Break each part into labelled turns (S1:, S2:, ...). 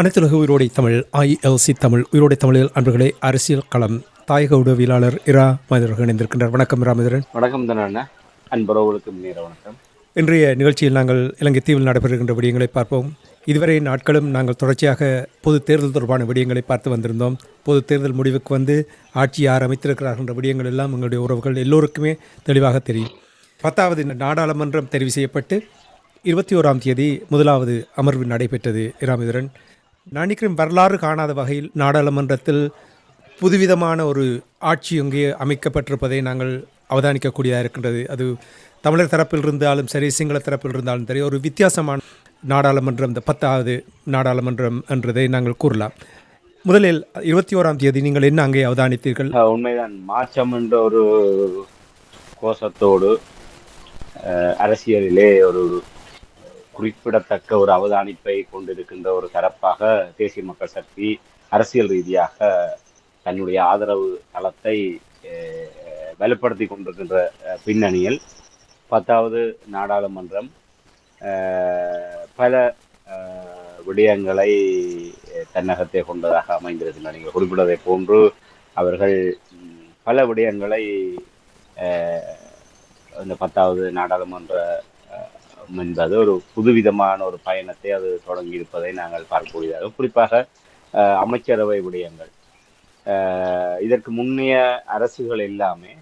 S1: அனைத்துலக உயிரோடை தமிழ் ILC தமிழ் உயிரோடை தமிழில் அன்பர்களே, அரசியல் களம் தாயக உடவியலாளர் இரா மனிதர்கள் இணைந்திருக்கின்றார். வணக்கம் ராமேந்திரன்.
S2: வணக்கம் தானே அன்பர்களுக்கு நேர வணக்கம்.
S1: இன்றைய நிகழ்ச்சியில் நாங்கள் இலங்கை தீவில் நடைபெறுகின்ற விடயங்களை பார்ப்போம். இதுவரை நாட்களும் நாங்கள் தொடர்ச்சியாக பொது தேர்தல் தொடர்பான விடயங்களை பார்த்து வந்திருந்தோம். பொது தேர்தல் முடிவுக்கு வந்து ஆட்சி யார் அமைத்திருக்கிறார்கள் என்ற விடயங்கள் எல்லாம் எங்களுடைய உறவுகள் எல்லோருக்குமே தெளிவாக தெரியும். 10வது நாடாளுமன்றம் தெரிவு செய்யப்பட்டு 21ஆம் தேதி முதலாவது அமர்வு நடைபெற்றது. ராமேந்திரன், நான் நினைக்கிறேன் வரலாறு காணாத வகையில் நாடாளுமன்றத்தில் புதுவிதமான ஒரு ஆட்சி அங்கே அமைக்கப்பட்டிருப்பதை நாங்கள் அவதானிக்கக்கூடியதாக இருக்கின்றது. அது தமிழர் தரப்பில் இருந்தாலும் சரி, சிங்கள தரப்பில் இருந்தாலும் சரி, ஒரு வித்தியாசமான நாடாளுமன்றம் இந்த 10வது நாடாளுமன்றம் என்றதை நாங்கள் கூறலாம். முதலில் 21ஆம் தேதி நீங்கள் என்ன அங்கே அவதானித்தீர்கள்?
S2: உண்மைதான், மாற்றம் என்ற ஒரு கோஷத்தோடு அரசியலிலே ஒரு குறிப்பிடத்தக்க ஒரு அவதானிப்பை கொண்டிருக்கின்ற ஒரு தரப்பாக தேசிய மக்கள் சக்தி அரசியல் ரீதியாக தன்னுடைய ஆதரவு தளத்தை வலுப்படுத்தி கொண்டிருக்கின்ற பின்னணியில் 10வது நாடாளுமன்றம் பல விடயங்களை தன்னகத்தை கொண்டதாக அமைந்திருக்கின்றன. நீங்கள் குறிப்பிட்டதை போன்று அவர்கள் பல விடயங்களை இந்த 10வது நாடாளுமன்ற என்பது ஒரு புதுவிதமான ஒரு பயணத்தை அது தொடங்கி இருப்பதை நாங்கள் பார்க்கக்கூடியதாக, குறிப்பாக அமைச்சரவை விடயங்கள். இதற்கு முன்னைய அரசுகள் எல்லாமே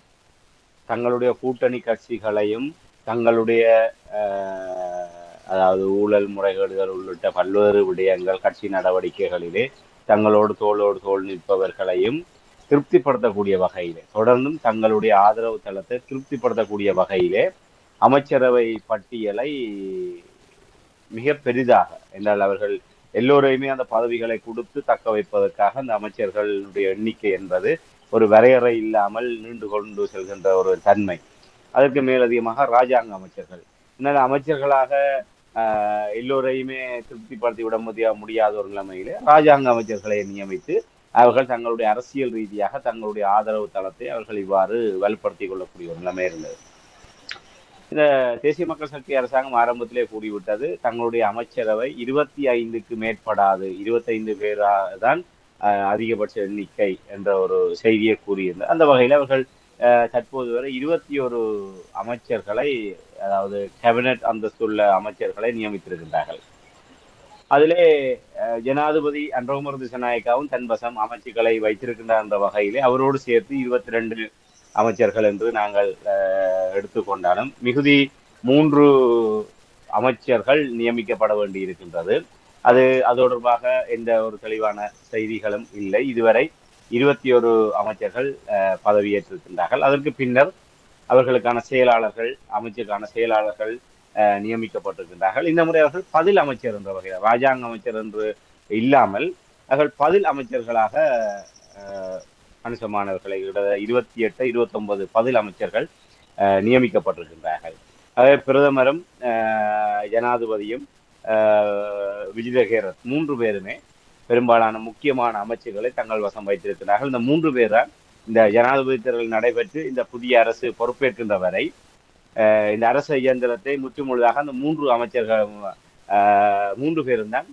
S2: தங்களுடைய கூட்டணி கட்சிகளையும் தங்களுடைய அதாவது ஊழல் முறைகேடுகள் உள்ளிட்ட பல்வேறு விடயங்கள் கட்சி நடவடிக்கைகளிலே தங்களோடு தோளோடு தோள் நிற்பவர்களையும் திருப்திப்படுத்தக்கூடிய வகையிலே, தொடர்ந்தும் தங்களுடைய ஆதரவு தளத்தை திருப்திப்படுத்தக்கூடிய வகையிலே அமைச்சரவை பட்டியலை மிக பெரிதாக என்றால் அவர்கள் எல்லோரையுமே அந்த பதவிகளை கொடுத்து தக்க வைப்பதற்காக அந்த அமைச்சர்களுடைய எண்ணிக்கை என்பது ஒரு வரையறை இல்லாமல் நீண்டு கொண்டு செல்கின்ற ஒரு தன்மை. அதற்கு மேலதிகமாக இராஜாங்க அமைச்சர்கள், என்னால் அமைச்சர்களாக எல்லோரையுமே திருப்திப்படுத்தி விட முடியாத ஒரு நிலைமையிலே இராஜாங்க அமைச்சர்களை நியமித்து அவர்கள் தங்களுடைய அரசியல் ரீதியாக தங்களுடைய ஆதரவு தளத்தை அவர்கள் இவ்வாறு வலுப்படுத்திக் கொள்ளக்கூடிய ஒரு நிலைமை இருந்தது. இந்த தேசிய மக்கள் சக்தி அரசாங்கம் ஆரம்பத்திலே கூறிவிட்டது தங்களுடைய அமைச்சரவை 25க்கு மேற்படாது, 25 பேராக தான் அதிகபட்ச எண்ணிக்கை என்ற ஒரு செய்தியை கூறியிருந்தது. அந்த வகையில் அவர்கள் தற்போது வரை 21 அமைச்சர்களை, அதாவது கேபினட் அந்தஸ்துள்ள அமைச்சர்களை நியமித்திருக்கின்றார்கள். அதிலே ஜனாதிபதி அன்றகுமார திசாநாயக்காவும் தன் வசம் அமைச்சுக்களை வைத்திருக்கின்றார் என்ற வகையிலே அவரோடு சேர்த்து 22 அமைச்சர்கள் என்று நாங்கள் எடுத்துக்கொண்டாலும் மிகுதி 3 அமைச்சர்கள் நியமிக்கப்பட வேண்டி இருக்கின்றது. அது தொடர்பாக எந்த ஒரு தெளிவான செய்திகளும் இல்லை. இதுவரை 21 அமைச்சர்கள் பதவியேற்றிருக்கின்றார்கள். அதற்கு பின்னர் அவர்களுக்கான செயலாளர்கள், அமைச்சருக்கான செயலாளர்கள் நியமிக்கப்பட்டிருக்கின்றார்கள். இந்த முறை அவர்கள் பதில் அமைச்சர் என்ற வகையில், ராஜாங்க அமைச்சர் என்று இல்லாமல் அவர்கள் பதில் அமைச்சர்களாக கணிசமானவர்களை 28, 29 பதில் அமைச்சர்கள் நியமிக்கப்பட்டிருக்கின்றார்கள். பிரதமரும் ஜனாதிபதியும் விஜிதஹேரத் 3 பேருமே பெரும்பாலான முக்கியமான அமைச்சர்களை தங்கள் வசம் வைத்திருக்கிறார்கள். இந்த 3 பேர் தான் இந்த ஜனாதிபதி தேர்தல் நடைபெற்று இந்த புதிய அரசு பொறுப்பேற்கின்ற வரை இந்த அரசு இயந்திரத்தை முற்றுமுழுதாக அந்த 3 அமைச்சர்கள் 3 பேரும் தான்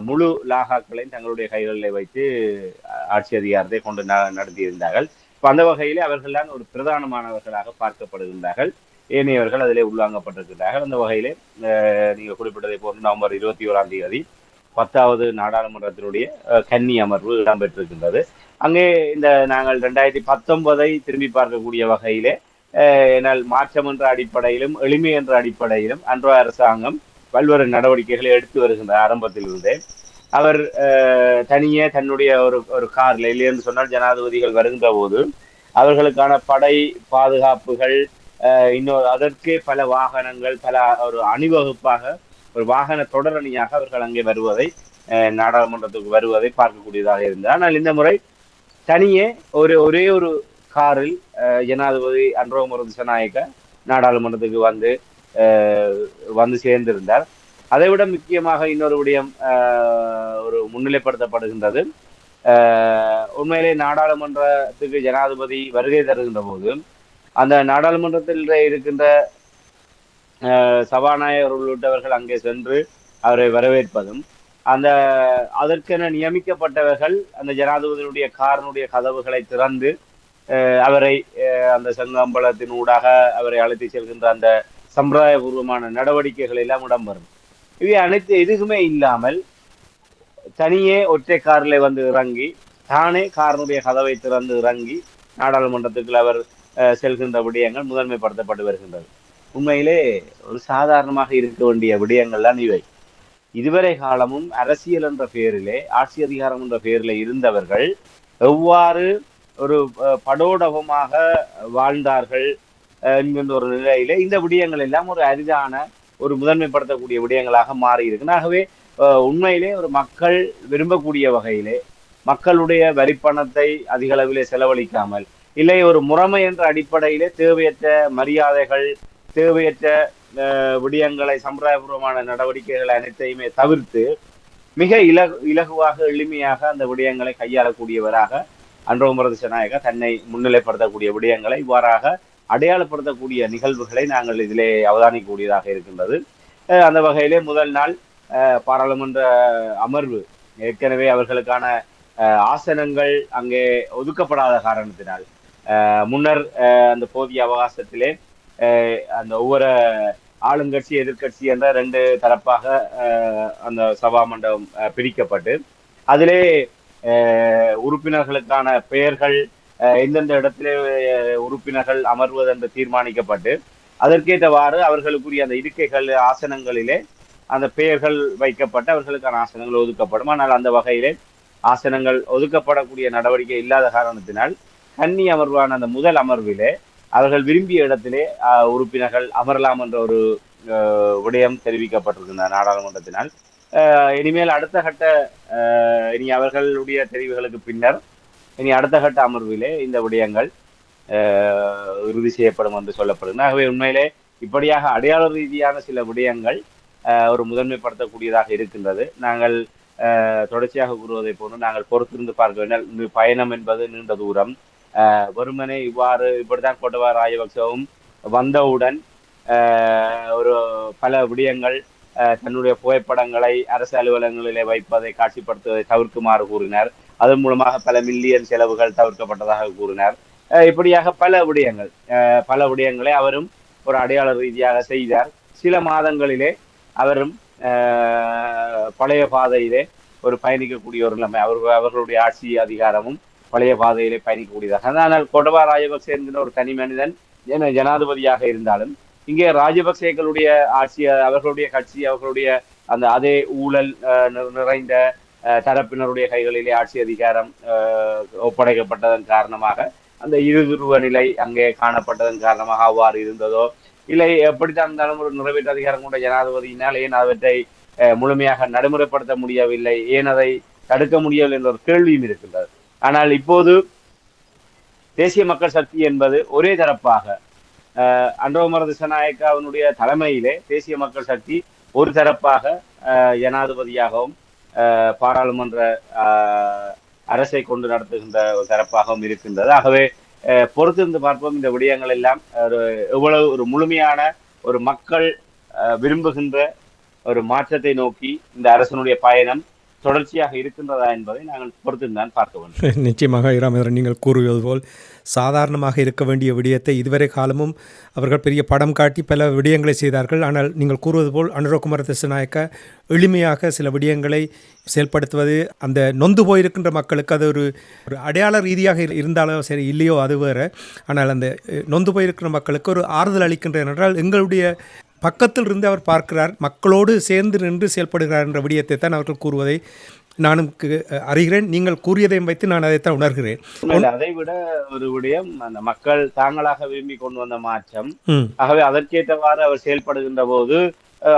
S2: முழு லாகாக்களையும் தங்களுடைய கைகளில் வைத்து ஆட்சி அதிகாரத்தை கொண்டு நடத்தியிருந்தார்கள். இப்போ அந்த வகையிலே அவர்கள் தான் ஒரு பிரதானமானவர்களாக பார்க்கப்படுகின்றார்கள். ஏனையவர்கள் அதிலே உள்வாங்கப்பட்டிருக்கிறார்கள். அந்த வகையிலே நீங்கள் குறிப்பிட்டதை போன்று நவம்பர் 21ஆம் தேதி 10வது நாடாளுமன்றத்தினுடைய கன்னி அமர்வு இடம்பெற்றிருக்கின்றது. அங்கே இந்த நாங்கள் 2019 திரும்பி பார்க்கக்கூடிய வகையிலே என்னால் மாற்றம் என்ற அடிப்படையிலும் எளிமை என்ற அடிப்படையிலும் அன்றைய அரசாங்கம் பல்வேறு நடவடிக்கைகளை எடுத்து வருகின்ற ஆரம்பத்திலிருந்தே அவர் தனியே தன்னுடைய ஒரு கார்ல, இல்லையென்று சொன்னால் ஜனாதிபதிகள் வருகின்ற போது அவர்களுக்கான படை பாதுகாப்புகள், இன்னொரு அதற்கே பல வாகனங்கள், பல ஒரு அணிவகுப்பாக ஒரு வாகன தொடரணியாக அவர்கள் அங்கே வருவதை, நாடாளுமன்றத்துக்கு வருவதை பார்க்கக்கூடியதாக இருந்தது. ஆனால் இந்த முறை தனியே ஒரே ஒரு காரில் ஜனாதிபதி அன்ரோகுமார திசாநாயக்க நாடாளுமன்றத்துக்கு வந்து சேர்ந்திருந்தார். அதைவிட முக்கியமாக இன்னொரு விடயம் ஒரு முன்னிலைப்படுத்தப்படுகின்றது. உண்மையிலே நாடாளுமன்றத்துக்கு ஜனாதிபதி வருகை தருகின்ற போது அந்த நாடாளுமன்றத்தில் இருக்கின்ற சபாநாயகர் உள்ளிட்டவர்கள் அங்கே சென்று அவரை வரவேற்பதும், அதற்கென நியமிக்கப்பட்டவர்கள் அந்த ஜனாதிபதியினுடைய காரினுடைய கதவுகளை திறந்து அவரை அந்த செங்கம்பலத்தின் ஊடாக அவரை அழைத்து செல்கின்ற அந்த சம்பிரதாயபூர்வமான நடவடிக்கைகள் எல்லாம் இடம்பெறும். இவை அனைத்து எதுவுமே இல்லாமல் தனியே ஒற்றை காரில் வந்து இறங்கி தானே காரனுடைய கதவை திறந்து இறங்கி நாடாளுமன்றத்துக்கு அவர் செல்கின்ற விடயங்கள் முதன்மைப்படுத்தப்பட்டு வருகின்றது. உண்மையிலே ஒரு சாதாரணமாக இருக்க வேண்டிய விடயங்கள் தான் இவை. இதுவரை காலமும் அரசியல் என்ற பெயரிலே, ஆட்சி அதிகாரம் என்ற பெயரிலே இருந்தவர்கள் எவ்வாறு ஒரு படோடகமாக வாழ்ந்தார்கள் என்கின்ற ஒரு நிலையிலே இந்த விடயங்கள் எல்லாம் ஒரு அரிதான ஒரு முதன்மைப்படுத்தக்கூடிய விடயங்களாக மாறி இருக்கு. ஆகவே உண்மையிலே ஒரு மக்கள் விரும்பக்கூடிய வகையிலே மக்களுடைய வரிப்பணத்தை அதிக அளவிலே செலவழிக்காமல், இல்லை ஒரு முறைமை என்ற அடிப்படையிலே தேவையற்ற மரியாதைகள், தேவையற்ற விடயங்களை, சம்பிரதாயபூர்வமான நடவடிக்கைகள் அனைத்தையுமே தவிர்த்து மிக இலகுவாக எளிமையாக அந்த விடயங்களை கையாளக்கூடியவராக அன்ரோகுமார திசாநாயக்க தன்னை முன்னிலைப்படுத்தக்கூடிய விடயங்களை இவ்வாறாக அடையாளப்படுத்தக்கூடிய நிகழ்வுகளை நாங்கள் இதிலே அவதானிக்கக்கூடியதாக இருக்கின்றது. அந்த வகையிலே முதல் நாள் பாராளுமன்ற அமர்வு ஏற்கனவே அவர்களுக்கான ஆசனங்கள் அங்கே ஒதுக்கப்படாத காரணத்தினால் முன்னர் அந்த போதிய அவகாசத்திலே அந்த ஒவ்வொரு ஆளுங்கட்சி எதிர்கட்சி என்ற 2 தரப்பாக அந்த சபா மண்டபம் பிரிக்கப்பட்டு அதிலே உறுப்பினர்களுக்கான பெயர்கள் எந்தெந்த இடத்திலே உறுப்பினர்கள் அமர்வது என்று தீர்மானிக்கப்பட்டு அதற்கேற்றவாறு அவர்களுக்குரிய அந்த இருக்கைகள் ஆசனங்களிலே அந்த பெயர்கள் வைக்கப்பட்டு அவர்களுக்கான ஆசனங்கள் ஒதுக்கப்படும். ஆனால் அந்த வகையிலே ஆசனங்கள் ஒதுக்கப்படக்கூடிய நடவடிக்கை இல்லாத காரணத்தினால் கன்னி அமர்வான அந்த முதல் அமர்விலே அவர்கள் விரும்பிய இடத்திலே உறுப்பினர்கள் அமரலாம் என்ற ஒரு விடயம் தெரிவிக்கப்பட்டிருக்கின்ற நாடாளுமன்றத்தினால் இனிமேல் அடுத்த கட்ட இனி அவர்களுடைய தெரிவுகளுக்கு பின்னர் இனி அடுத்த கட்ட அமர்விலே இந்த விடயங்கள் இறுதி செய்யப்படும் என்று சொல்லப்படுகிறது. ஆகவே உண்மையிலே இப்படியாக அடையாள ரீதியான சில விடயங்கள் ஒரு முதன்மைப்படுத்தக்கூடியதாக இருக்கின்றது. நாங்கள் தொடர்ச்சியாக கூறுவதை போன்று நாங்கள் பொறுத்திருந்து பார்க்க வேண்டும். பயணம் என்பது நீண்ட தூரம். வெறுமனே இப்படித்தான் கோட்டபாய ராஜபக்சவும் வந்தவுடன் ஒரு பல விடயங்கள் தன்னுடைய புகைப்படங்களை அரசு அலுவலகங்களிலே வைப்பதை காட்சிப்படுத்துவதை தவிர்க்குமாறு கூறினார். அதன் மூலமாக பல மில்லியன் செலவுகள் தவிர்க்கப்பட்டதாக கூறினார். இப்படியாக பல விடயங்களை அவரும் ஒரு அடையாள ரீதியாக செய்தார். சில மாதங்களிலே அவரும் பழைய பாதையிலே ஒரு பயணிக்கக்கூடிய ஒரு நிலைமை, அவர்களுடைய ஆட்சி அதிகாரமும் பழைய பாதையிலே பயணிக்கக்கூடியதாக. ஆனால் கோட்டபாய ராஜபக்சே என்கிற ஒரு தனி மனிதன் ஜனாதிபதியாக இருந்தாலும் இங்கே ராஜபக்சேக்களுடைய ஆட்சி, அவர்களுடைய கட்சி, அவர்களுடைய அந்த அதே ஊழல் நிறைந்த தரப்பினருடைய கைகளிலே ஆட்சி அதிகாரம் ஒப்படைக்கப்பட்டதன் காரணமாக அந்த இருதுருவ நிலை அங்கே காணப்பட்டதன் காரணமாக அவ்வாறு இருந்ததோ, இல்லை எப்படித்தான் இருந்தாலும் ஒரு நிறைவேற்று அதிகாரம் கொண்ட ஜனாதிபதியினால் ஏன் அவற்றை முழுமையாக நடைமுறைப்படுத்த முடியவில்லை, ஏன் அதை தடுக்க முடியவில்லை என்ற ஒரு கேள்வியும் இருக்கின்றது. ஆனால் இப்போது தேசிய மக்கள் சக்தி என்பது ஒரே தரப்பாக அன்ரோகுமார திசாநாயக்காவினுடைய தலைமையிலே தேசிய மக்கள் சக்தி ஒரு தரப்பாக ஜனாதிபதியாகவும் பாராளுமன்ற அரசை கொண்டு நடத்துகின்ற ஒரு தரப்பாகவும் இருக்கின்றது. ஆகவே பொறுத்திருந்து பார்ப்போம் இந்த விடயங்கள் எல்லாம் எவ்வளவு ஒரு முழுமையான ஒரு மக்கள் விரும்புகின்ற ஒரு மாற்றத்தை நோக்கி இந்த அரசனுடைய பயணம் தொடர்ச்சியாக இருக்கின்றதா என்பதை நாங்கள் பொறுத்திருந்தான் பார்க்க வேண்டும்.
S1: நிச்சயமாக இராமேந்திரன், நீங்கள் கூறுவது போல் சாதாரணமாக இருக்க வேண்டிய விடயத்தை இதுவரை காலமும் அவர்கள் பெரிய படம் காட்டி பல விடயங்களை செய்தார்கள். ஆனால் நீங்கள் கூறுவது போல் அனுரகுமார திசாநாயக்க எளிமையாக சில விடயங்களை செயல்படுத்துவது அந்த நொந்து போயிருக்கின்ற மக்களுக்கு அது ஒரு அடையாள ரீதியாக இருந்தாலும் சரி இல்லையோ அது வேறு. ஆனால் அந்த நொந்து போயிருக்கிற மக்களுக்கு ஒரு ஆறுதல் அளிக்கின்ற என்றால் எங்களுடைய பக்கத்தில் இருந்து அவர் பார்க்கிறார், மக்களோடு சேர்ந்து நின்று செயல்படுகிறார் என்ற விடயத்தை தான் அவர்கள் கூறுவதை நானும் அறிகிறேன். நீங்கள் கூறியதையும் வைத்து நான் அதைத்தான் உணர்கிறேன்.
S2: அதை விட ஒரு விடயம் அந்த மக்கள் தாங்களாக விரும்பி கொண்டு வந்த மாற்றம். ஆகவே அதற்கேற்றவாறு அவர் செயல்படுகின்ற போது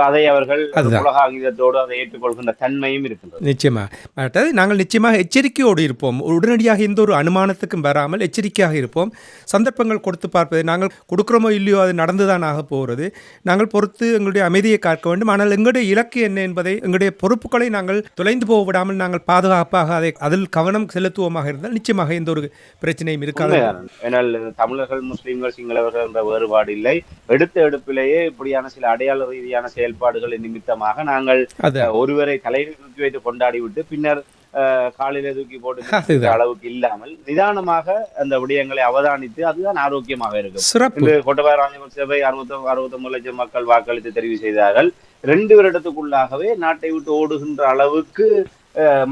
S2: அதை அவர்கள்
S1: அதுதான்.
S2: உலக அங்கீகாரத்தோடு அதை ஏற்றுக்கொள்கின்ற தன்மையும் இருக்கின்றது.
S1: நிச்சயமாக. மற்றது நாங்கள் நிச்சயமாக எச்சரிக்கையோடு இருப்போம். உடனடியாக எந்த ஒரு அனுமானத்துக்கும் வராமல் எச்சரிக்கையாக இருப்போம். சந்தர்ப்பங்கள் கொடுத்து பார்ப்பது, நாங்கள் கொடுக்குறோமோ இல்லையோ அது நடந்துதான் ஆக போகிறது. நாங்கள் பொறுத்து எங்களுடைய அமைதியை காக்க வேண்டும். ஆனால் எங்களுடைய இலக்கு என்ன என்பதை, எங்களுடைய பொறுப்புகளை நாங்கள் தொலைந்து போக விடாமல் நாங்கள் பாதுகாப்பாக அதில் கவனம் செலுத்துவோமாக இருந்தால் நிச்சயமாக எந்த ஒரு பிரச்சனையும் இருக்காது.
S2: ஏனால் தமிழர்கள், முஸ்லீம்கள், சிங்களவர்கள் என்ற வேறுபாடு இல்லை. எடுத்த எடுப்பிலேயே இப்படியான சில அடையாள ரீதியான செயல்பாடுகளின் நிமித்தமாக நாங்கள் ஒருவரை தலையில் தூக்கி வைத்து கொண்டாடி விட்டு பின்னர் காலில தூக்கி போட்டு அளவுக்கு இல்லாமல் நிதானமாக அந்த விடயங்களை அவதானித்து அதுதான் ஆரோக்கியமாக இருக்கும். இன்று கோட்டபாய ராஜபக்சவை 69 லட்சம் மக்கள் வாக்களித்து தெரிவு செய்தார்கள். 2 வருடத்துக்குள்ளாகவே நாட்டை விட்டு ஓடுகின்ற அளவுக்கு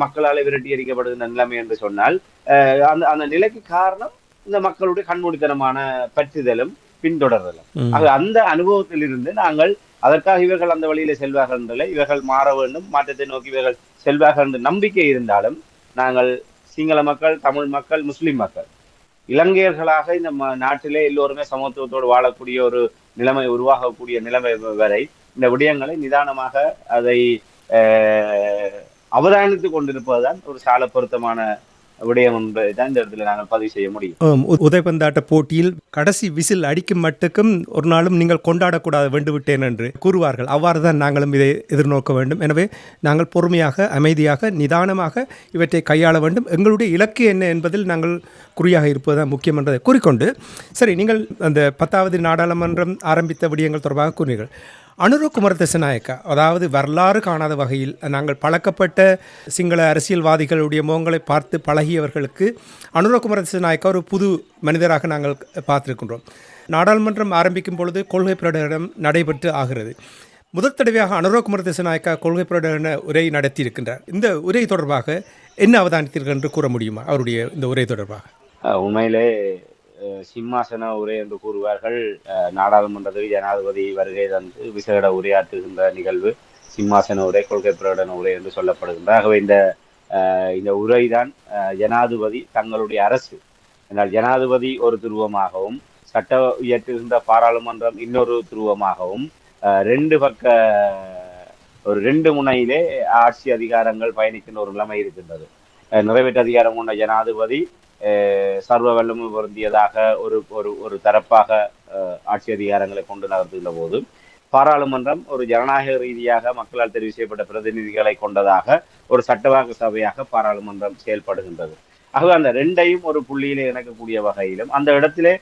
S2: மக்களால் விரட்டி அடிக்கப்படுகின்ற நிலைமை என்று சொன்னால் அந்த நிலைக்கு காரணம் இந்த மக்களுடைய கண்மூடித்தனமான பற்றுதலும் பின்தொடர்தலும். ஆக அந்த அனுபவத்தில் இருந்து நாங்கள் அதற்காக இவர்கள் அந்த வழியில செல்வார்கள் என்றால் இவர்கள் மாற வேண்டும், மாற்றத்தை நோக்கி இவர்கள் செல்வார்கள் என்ற நம்பிக்கை இருந்தாலும் நாங்கள் சிங்கள மக்கள், தமிழ் மக்கள், முஸ்லிம் மக்கள், இலங்கையர்களாக இந்த நாட்டிலே எல்லோருமே சமத்துவத்தோடு வாழக்கூடிய ஒரு நிலைமை உருவாகக்கூடிய நிலைமை வரை இந்த விடயங்களை நிதானமாக அதை அவதானித்துக் கொண்டிருப்பதுதான் ஒரு சால பொருத்தமான விடயம் என்பதை தான் இந்த இடத்துல நாங்கள் பதிவு செய்ய முடியும்.
S1: உதைபந்தாட்ட போட்டியில் கடைசி விசில் அடிக்கும் மட்டுக்கும் ஒரு நாளும் நீங்கள் கொண்டாடக்கூடாது வெண்டுவிட்டேன் என்று கூறுவார்கள். அவ்வாறு தான் நாங்களும் இதை எதிர்நோக்க வேண்டும். எனவே நாங்கள் பொறுமையாக, அமைதியாக, நிதானமாக இவற்றை கையாள வேண்டும். எங்களுடைய இலக்கு என்ன என்பதில் நாங்கள் குறியாக இருப்பதுதான் முக்கியம் என்றதை கூறிக்கொண்டு, சரி, நீங்கள் அந்த 10வது நாடாளுமன்றம் ஆரம்பித்த விடயங்கள் தொடர்பாக கூறினீர்கள். அனுர குமார திசாநாயக்கா, அதாவது வரலாறு காணாத வகையில் நாங்கள் பழக்கப்பட்ட சிங்கள அரசியல்வாதிகளுடைய முகங்களை பார்த்து பழகியவர்களுக்கு அனுர குமார திசாநாயக்கா ஒரு புது மனிதராக நாங்கள் பார்த்திருக்கின்றோம். நாடாளுமன்றம் ஆரம்பிக்கும் பொழுது கொள்கை பிரகடனம் நடைபெற்று ஆகிறது. முதல் தடவையாக அனுர குமார திசாநாயக்கா கொள்கை பிரகடன உரை நடத்தியிருக்கின்றார். இந்த உரை தொடர்பாக என்ன அவதானித்தீர்கள் என்று கூற முடியுமா? அவருடைய இந்த உரை தொடர்பாக
S2: உண்மையிலே சிம்மாசன உரை என்று கூறுவார்கள். நாடாளுமன்றத்தில் ஜனாதிபதி வருகை தந்து விசேட உரையாற்றுகின்ற நிகழ்வு சிம்மாசன உரை, கொள்கை பிரகடன உரை என்று சொல்லப்படுகின்ற. ஆகவே இந்த உரைதான் ஜனாதிபதி தங்களுடைய அரசு என்றால் ஜனாதிபதி ஒரு துருவமாகவும் சட்ட இயற்றுகின்ற பாராளுமன்றம் இன்னொரு துருவமாகவும் 2 முனையிலே ஆட்சி அதிகாரங்கள் பயணிக்கின்ற ஒரு நிலைமை இருக்கின்றது. நிறைவேற்று அதிகாரம் கொண்ட ஜனாதிபதி சர்வ வல்லமை பொருந்தியதாக ஒரு தரப்பாக ஆட்சி அதிகாரங்களை கொண்டு நகர்த்துகின்ற போது, பாராளுமன்றம் ஒரு ஜனநாயக ரீதியாக மக்களால் தெரிவு செய்யப்பட்ட பிரதிநிதிகளை கொண்டதாக ஒரு சட்டவாக்க சபையாக பாராளுமன்றம் செயல்படுகின்றது. ஆகவே அந்த 2ஐயும் ஒரு புள்ளியிலே இணைக்கக்கூடிய வகையிலும் அந்த இடத்திலே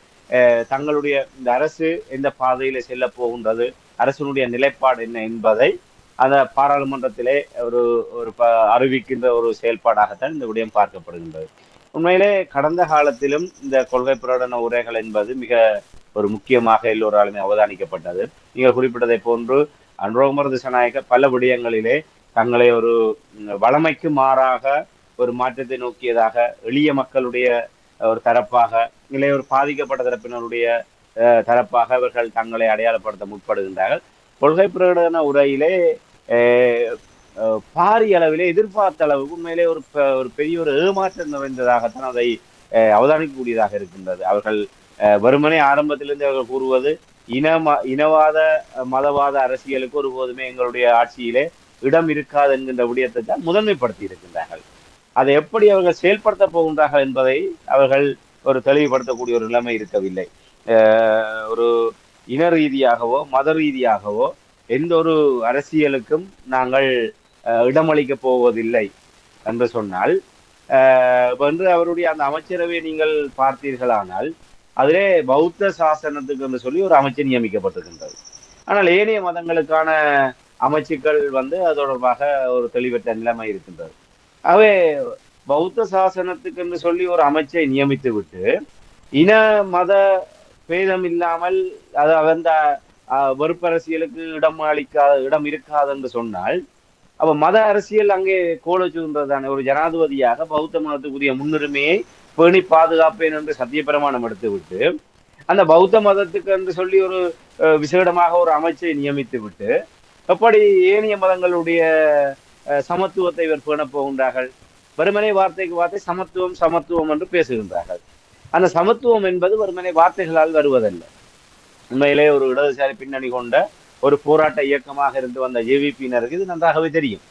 S2: தங்களுடைய இந்த அரசு எந்த பாதையில செல்ல போகின்றது, அரசினுடைய நிலைப்பாடு என்ன என்பதை அந்த பாராளுமன்றத்திலே ஒரு அறிவிக்கின்ற ஒரு செயல்பாடாகத்தான் இந்த விடயம் பார்க்கப்படுகின்றது. உண்மையிலே கடந்த காலத்திலும் இந்த கொள்கை பிரகடன உரைகள் என்பது மிக ஒரு முக்கியமாக எல்லோராலுமே அவதானிக்கப்பட்டது. நீங்கள் குறிப்பிட்டதை போன்று அனுர குமார திசாநாயக்க பல விடயங்களிலே தங்களை ஒரு வளமைக்கு மாறாக ஒரு மாற்றத்தை நோக்கியதாக, எளிய மக்களுடைய ஒரு தரப்பாக, இல்லை ஒரு பாதிக்கப்பட்ட தரப்பினருடைய தரப்பாக அவர்கள் தங்களை அடையாளப்படுத்த முற்படுகின்றார்கள். கொள்கை பிரகடன உரையிலே பாரிய அளவிலே எதிர்பார்த்த அளவுக்கு உண்மையிலே ஒரு பெரிய ஒரு ஏமாற்றம் நிறைந்ததாகத்தான் அதை அவதானிக்கக்கூடியதாக இருக்கின்றது. அவர்கள் வெறுமனே ஆரம்பத்திலிருந்து அவர்கள் கூறுவது இனவாத மதவாத அரசியலுக்கு ஒருபோதுமே எங்களுடைய ஆட்சியிலே இடம் இருக்காது என்கின்ற விடயத்தை தான் முதன்மைப்படுத்தி இருக்கின்றார்கள். அதை எப்படி அவர்கள் செயல்படுத்த போகின்றார்கள் என்பதை அவர்கள் ஒரு தெளிவுபடுத்தக்கூடிய ஒரு நிலைமை இருக்கவில்லை. ஒரு இன ரீதியாகவோ மத ரீதியாகவோ எந்த ஒரு அரசியலுக்கும் நாங்கள் இடமளிக்க போவதில்லை என்று சொன்னால், வந்து அவருடைய அந்த அமைச்சரவை நீங்கள் பார்த்தீர்களானால் அதிலே பௌத்த சாசனத்துக்கு என்று சொல்லி ஒரு அமைச்சர் நியமிக்கப்பட்டிருக்கின்றது. ஆனால் ஏனைய மதங்களுக்கான அமைச்சுக்கள் வந்து அது தொடர்பாக ஒரு தெளிவற்ற நிலைமை இருக்கின்றது. ஆகவே பௌத்த சாசனத்துக்கு என்று சொல்லி ஒரு அமைச்சை நியமித்து விட்டு இன மத பேதம் இல்லாமல் அது அந்த வெறுப்பரசியலுக்கு இடம் இருக்காது என்று சொன்னால், அப்ப மத அரசியல் அங்கே கோலச்சுகின்றதான ஒரு ஜனாதிபதியாக பௌத்த மதத்துக்குரிய முன்னுரிமையை பேணி பாதுகாப்பேன் என்று சத்தியப்பிரமாணம் எடுத்துவிட்டு அந்த பௌத்த மதத்துக்கு என்று சொல்லி ஒரு விசேடமாக ஒரு அமைச்சை நியமித்து விட்டு எப்படி ஏனைய மதங்களுடைய சமத்துவத்தை இவர் பேண போகின்றார்கள்? வெறுமனே வார்த்தைக்கு வார்த்தை சமத்துவம் சமத்துவம் என்று பேசுகின்றார்கள். அந்த சமத்துவம் என்பது வெறுமனே வார்த்தைகளால் வருவதல்ல. உண்மையிலே ஒரு இடதுசாரி பின்னணி கொண்ட ஒரு போராட்ட இயக்கமாக இருந்து வந்த ஜேவிபியினருக்கு இது நன்றாகவே தெரியும்.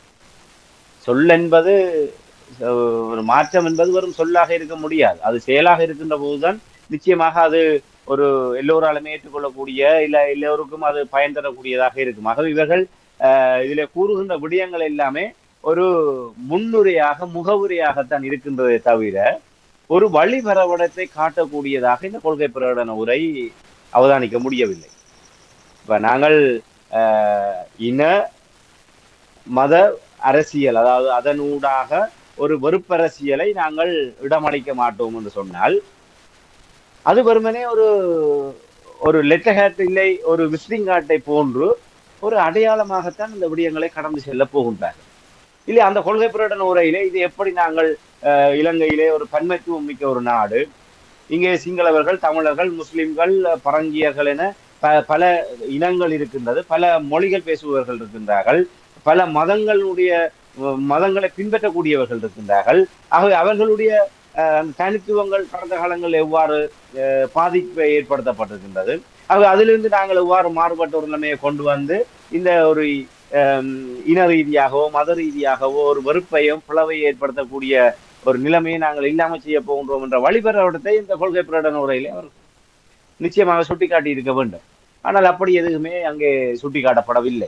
S2: சொல் என்பது ஒரு மாற்றம் என்பது வெறும் சொல்லாக இருக்க முடியாது. அது செயலாக இருக்கின்ற போதுதான் நிச்சயமாக அது ஒரு எல்லோராலுமே ஏற்றுக்கொள்ளக்கூடிய இல்ல எல்லோருக்கும் அது பயன் தரக்கூடியதாக இருக்கும். ஆகவே இவர்கள் இதிலே கூறுகின்ற விடயங்கள் எல்லாமே ஒரு முன்னுரையாக முகவுரையாகத்தான் இருக்கின்றதே தவிர ஒரு வழிபரவடத்தை காட்டக்கூடியதாக இந்த கொள்கை பிரகடன உரை அவதானிக்க முடியவில்லை. இப்ப நாங்கள் இன மத அரசியல், அதாவது அதனூடாக ஒரு வெறுப்பரசியலை நாங்கள் இடமளிக்க மாட்டோம் என்று சொன்னால் அது வெறுமனே ஒரு ஒரு லெட்டர் இல்லை, ஒரு விசிட்டிங் கார்டை போன்று ஒரு அடையாளமாகத்தான் இந்த விடயங்களை கடந்து செல்ல போகின்றார்கள். இல்லை, அந்த கொள்கை பிரகடன உரையிலே இது எப்படி நாங்கள் இலங்கையிலே ஒரு பன்மைத்துவம் மிக்க ஒரு நாடு, இங்கே சிங்களவர்கள், தமிழர்கள், முஸ்லிம்கள், பரங்கியர்கள் என பல இனங்கள் இருக்கின்றது, பல மொழிகள் பேசுபவர்கள் இருக்கின்றார்கள், பல மதங்களை பின்பற்றக்கூடியவர்கள் இருக்கின்றார்கள். ஆகவே அவர்களுடைய தனித்துவங்கள் கடந்த காலங்களில் எவ்வாறு பாதிப்பை ஏற்படுத்தப்பட்டிருக்கின்றது, ஆகவே அதிலிருந்து நாங்கள் எவ்வாறு மாறுபட்ட ஒரு நிலைமையை கொண்டு வந்து இந்த ஒரு இன ரீதியாகவோ மத ரீதியாகவோ ஒரு வெறுப்பையும் பிளவையை ஏற்படுத்தக்கூடிய ஒரு நிலைமையை நாங்கள் இல்லாமல் செய்ய போகின்றோம் என்ற வழிபெறத்தை இந்த கொள்கை பிரகடன உரையிலே அவர் நிச்சயமாக சுட்டிக்காட்டி இருக்க வேண்டும். ஆனால் அப்படி எதுவுமே அங்கே சுட்டிக்காட்டப்படவில்லை.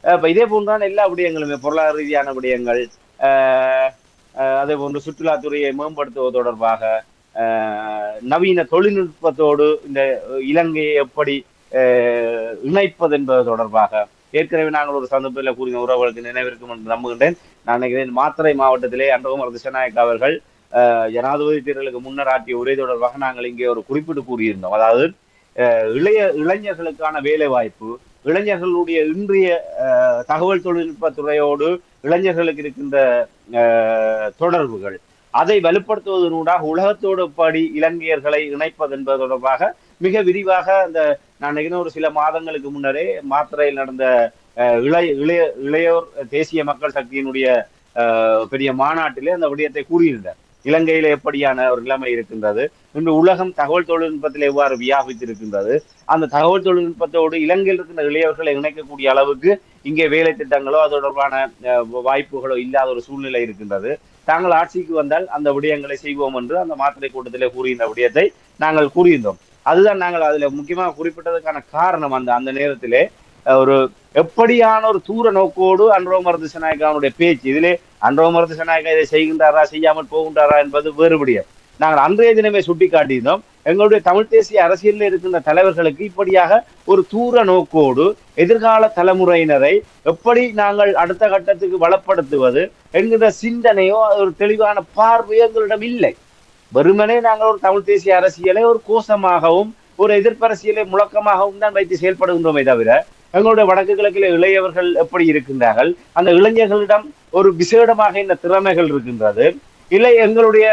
S2: இப்ப இதே போன்றான எல்லா விடயங்களுமே பொருளாதார ரீதியான விடயங்கள், அதே போன்று சுற்றுலாத்துறையை மேம்படுத்துவது தொடர்பாக, நவீன தொழில்நுட்பத்தோடு இந்த இலங்கையை எப்படி இணைப்பது என்பது தொடர்பாக ஏற்கனவே நாங்கள் ஒரு சந்தர்ப்பத்தில் கூறின உறவுகளுக்கு நினைவிருக்கும் என்று நம்புகின்றேன். நான் நினைக்கிறேன் மாத்தறை மாவட்டத்திலே அன்றகுமார் திசாநாயக்க அவர்கள் ஜனாதிபதி தேர்தலுக்கு முன்னர் ஆற்றிய உரை தொடர்பாக நாங்கள் இங்கே ஒரு குறிப்பிட்டு கூறியிருந்தோம். அதாவது இளைஞர்களுக்கான வேலை வாய்ப்பு, இளைஞர்களுடைய இன்றைய தகவல் தொழில்நுட்ப துறையோடு இளைஞர்களுக்கு இருக்கின்ற தொடர்புகள், அதை வலுப்படுத்துவதனூடாக உலகத்தோடு படி இலங்கையர்களை இணைப்பது என்பது தொடர்பாக மிக விரிவாக அந்த நான் நினைக்கிறேன் ஒரு சில மாதங்களுக்கு முன்னரே மாத்திரையில் நடந்த இளையோர் தேசிய மக்கள் சக்தியினுடைய பெரிய மாநாட்டிலே அந்த விடயத்தை கூறியிருந்தார். இலங்கையில எப்படியான ஒரு நிலைமை இருக்கின்றது, இன்று உலகம் தகவல் தொழில்நுட்பத்தில் எவ்வாறு வியாபித்திருக்கின்றது, அந்த தகவல் தொழில்நுட்பத்தோடு இலங்கையில் இருக்கின்ற இளையவர்களை இணைக்கக்கூடிய அளவுக்கு இங்கே வேலை திட்டங்களோ அது தொடர்பான வாய்ப்புகளோ இல்லாத ஒரு சூழ்நிலை இருக்கின்றது. தாங்கள் ஆட்சிக்கு வந்தால் அந்த விடயங்களை செய்வோம் என்று அந்த மாத்திரை கூட்டத்திலே கூறியிருந்த விடயத்தை நாங்கள் கூறியிருந்தோம். அதுதான் நாங்கள் அதுல முக்கியமாக குறிப்பிட்டதுக்கான காரணம். அந்த நேரத்திலே ஒரு எப்படியான ஒரு தூர நோக்கோடு அன்றகுமார் திசாநாயக்காவுடைய பேச்சு, இதிலே அன்றகுமார் திசாநாயக்கா இதை செய்கின்றாரா செய்யாமல் போகின்றாரா என்பது வேறுபடியும். நாங்கள் அன்றைய தினமே சுட்டி காட்டியிருந்தோம், எங்களுடைய தமிழ் தேசிய அரசியலில் இருக்கின்ற தலைவர்களுக்கு இப்படியாக ஒரு தூர நோக்கோடு எதிர்கால தலைமுறையினரை எப்படி நாங்கள் அடுத்த கட்டத்துக்கு வளப்படுத்துவது என்கிற சிந்தனையோ ஒரு தெளிவான பார்வையோ எங்களிடம் இல்லை. வெறுமனே நாங்கள் ஒரு தமிழ் தேசிய அரசியலை ஒரு கோஷமாகவும் ஒரு எதிர்ப்பரசியலை முழக்கமாகவும் தான் வைத்து செயல்படுகின்றோமே தவிர எங்களுடைய வடக்கு கிழக்கில் இளையவர்கள் எப்படி இருக்கின்றார்கள், அந்த இளைஞர்களிடம் ஒரு விசேடமாக இந்த திறமைகள் இருக்கின்றது இல்லை, எங்களுடைய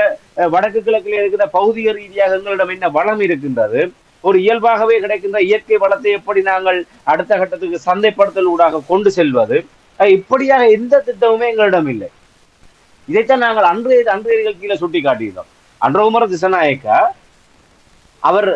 S2: வடக்கு கிழக்கில் இருக்கிற பௌதிக ரீதியாக எங்களிடம் என்ன வளம் இருக்கின்றது, ஒரு இயல்பாகவே கிடைக்கின்ற இயற்கை வளத்தை எப்படி நாங்கள் அடுத்த கட்டத்துக்கு சந்தைப்படுத்தல் ஊடாக கொண்டு செல்வது, இப்படியாக எந்த திட்டமுமே எங்களிடம் இல்லை. இதைத்தான் நாங்கள் அன்றைய நிகழ்ச்சியில சுட்டி காட்டியிருந்தோம். அன்றகுமார் திசாநாயக்கா அவர்